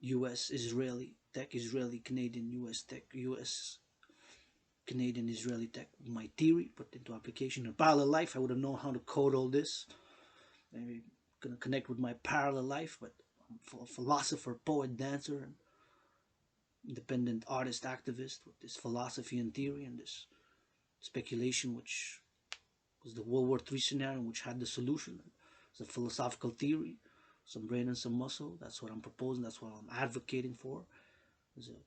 US, Israeli tech, Israeli, Canadian, US tech, US, Canadian, Israeli tech. My theory put into application. In parallel life, I would have known how to code all this. Maybe gonna connect with my parallel life, but I'm a philosopher, poet, dancer, and independent artist, activist, with this philosophy and theory and this speculation, which was the World War III scenario, which had the solution. It's a philosophical theory, some brain and some muscle. That's what I'm proposing. That's what I'm advocating for. As a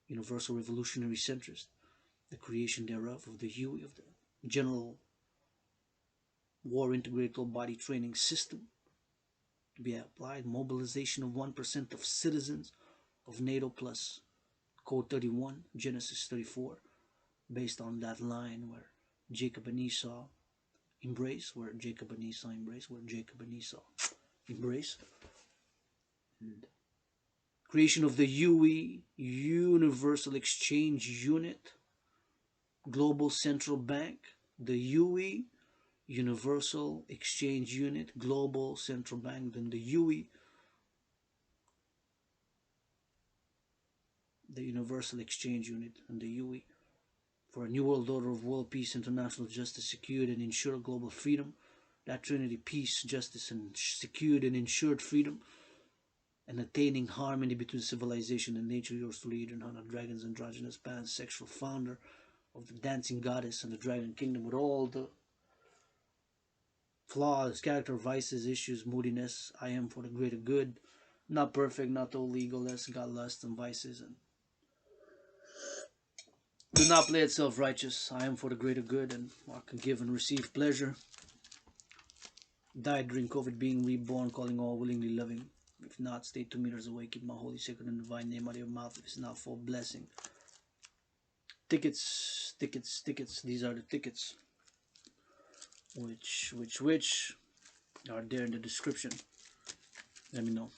universal revolutionary centrist, the creation thereof of the UE, of the General War Integrated Body Training System, to be applied. Mobilization of 1% of citizens of NATO plus Code 31, Genesis 34, based on that line where Jacob and Esau embrace, where Jacob and Esau embrace, and creation of the UE, Universal Exchange Unit, Global Central Bank, the UE, Universal Exchange Unit, Global Central Bank, then the UE, the Universal Exchange Unit, and the UE, for a new world order of world peace, international justice, secured and ensured global freedom. That trinity: peace, justice, and secured and ensured freedom, and attaining harmony between civilization and nature. Yours truly, Adrian, Dragon's androgynous pansexual founder of the Dancing Goddess and the Dragon Kingdom, with all the flaws, character, vices, issues, moodiness. I am for the greater good. Not perfect, not totally egoless, got lust and vices, and do not play it self-righteous. I am for the greater good, and I can give and receive pleasure. Died during COVID, being reborn, calling all willingly loving. If not, stay 2 meters away. Keep my holy, sacred, and divine name out of your mouth. If it's not for blessing. Tickets. These are the tickets. Which are there in the description. Let me know.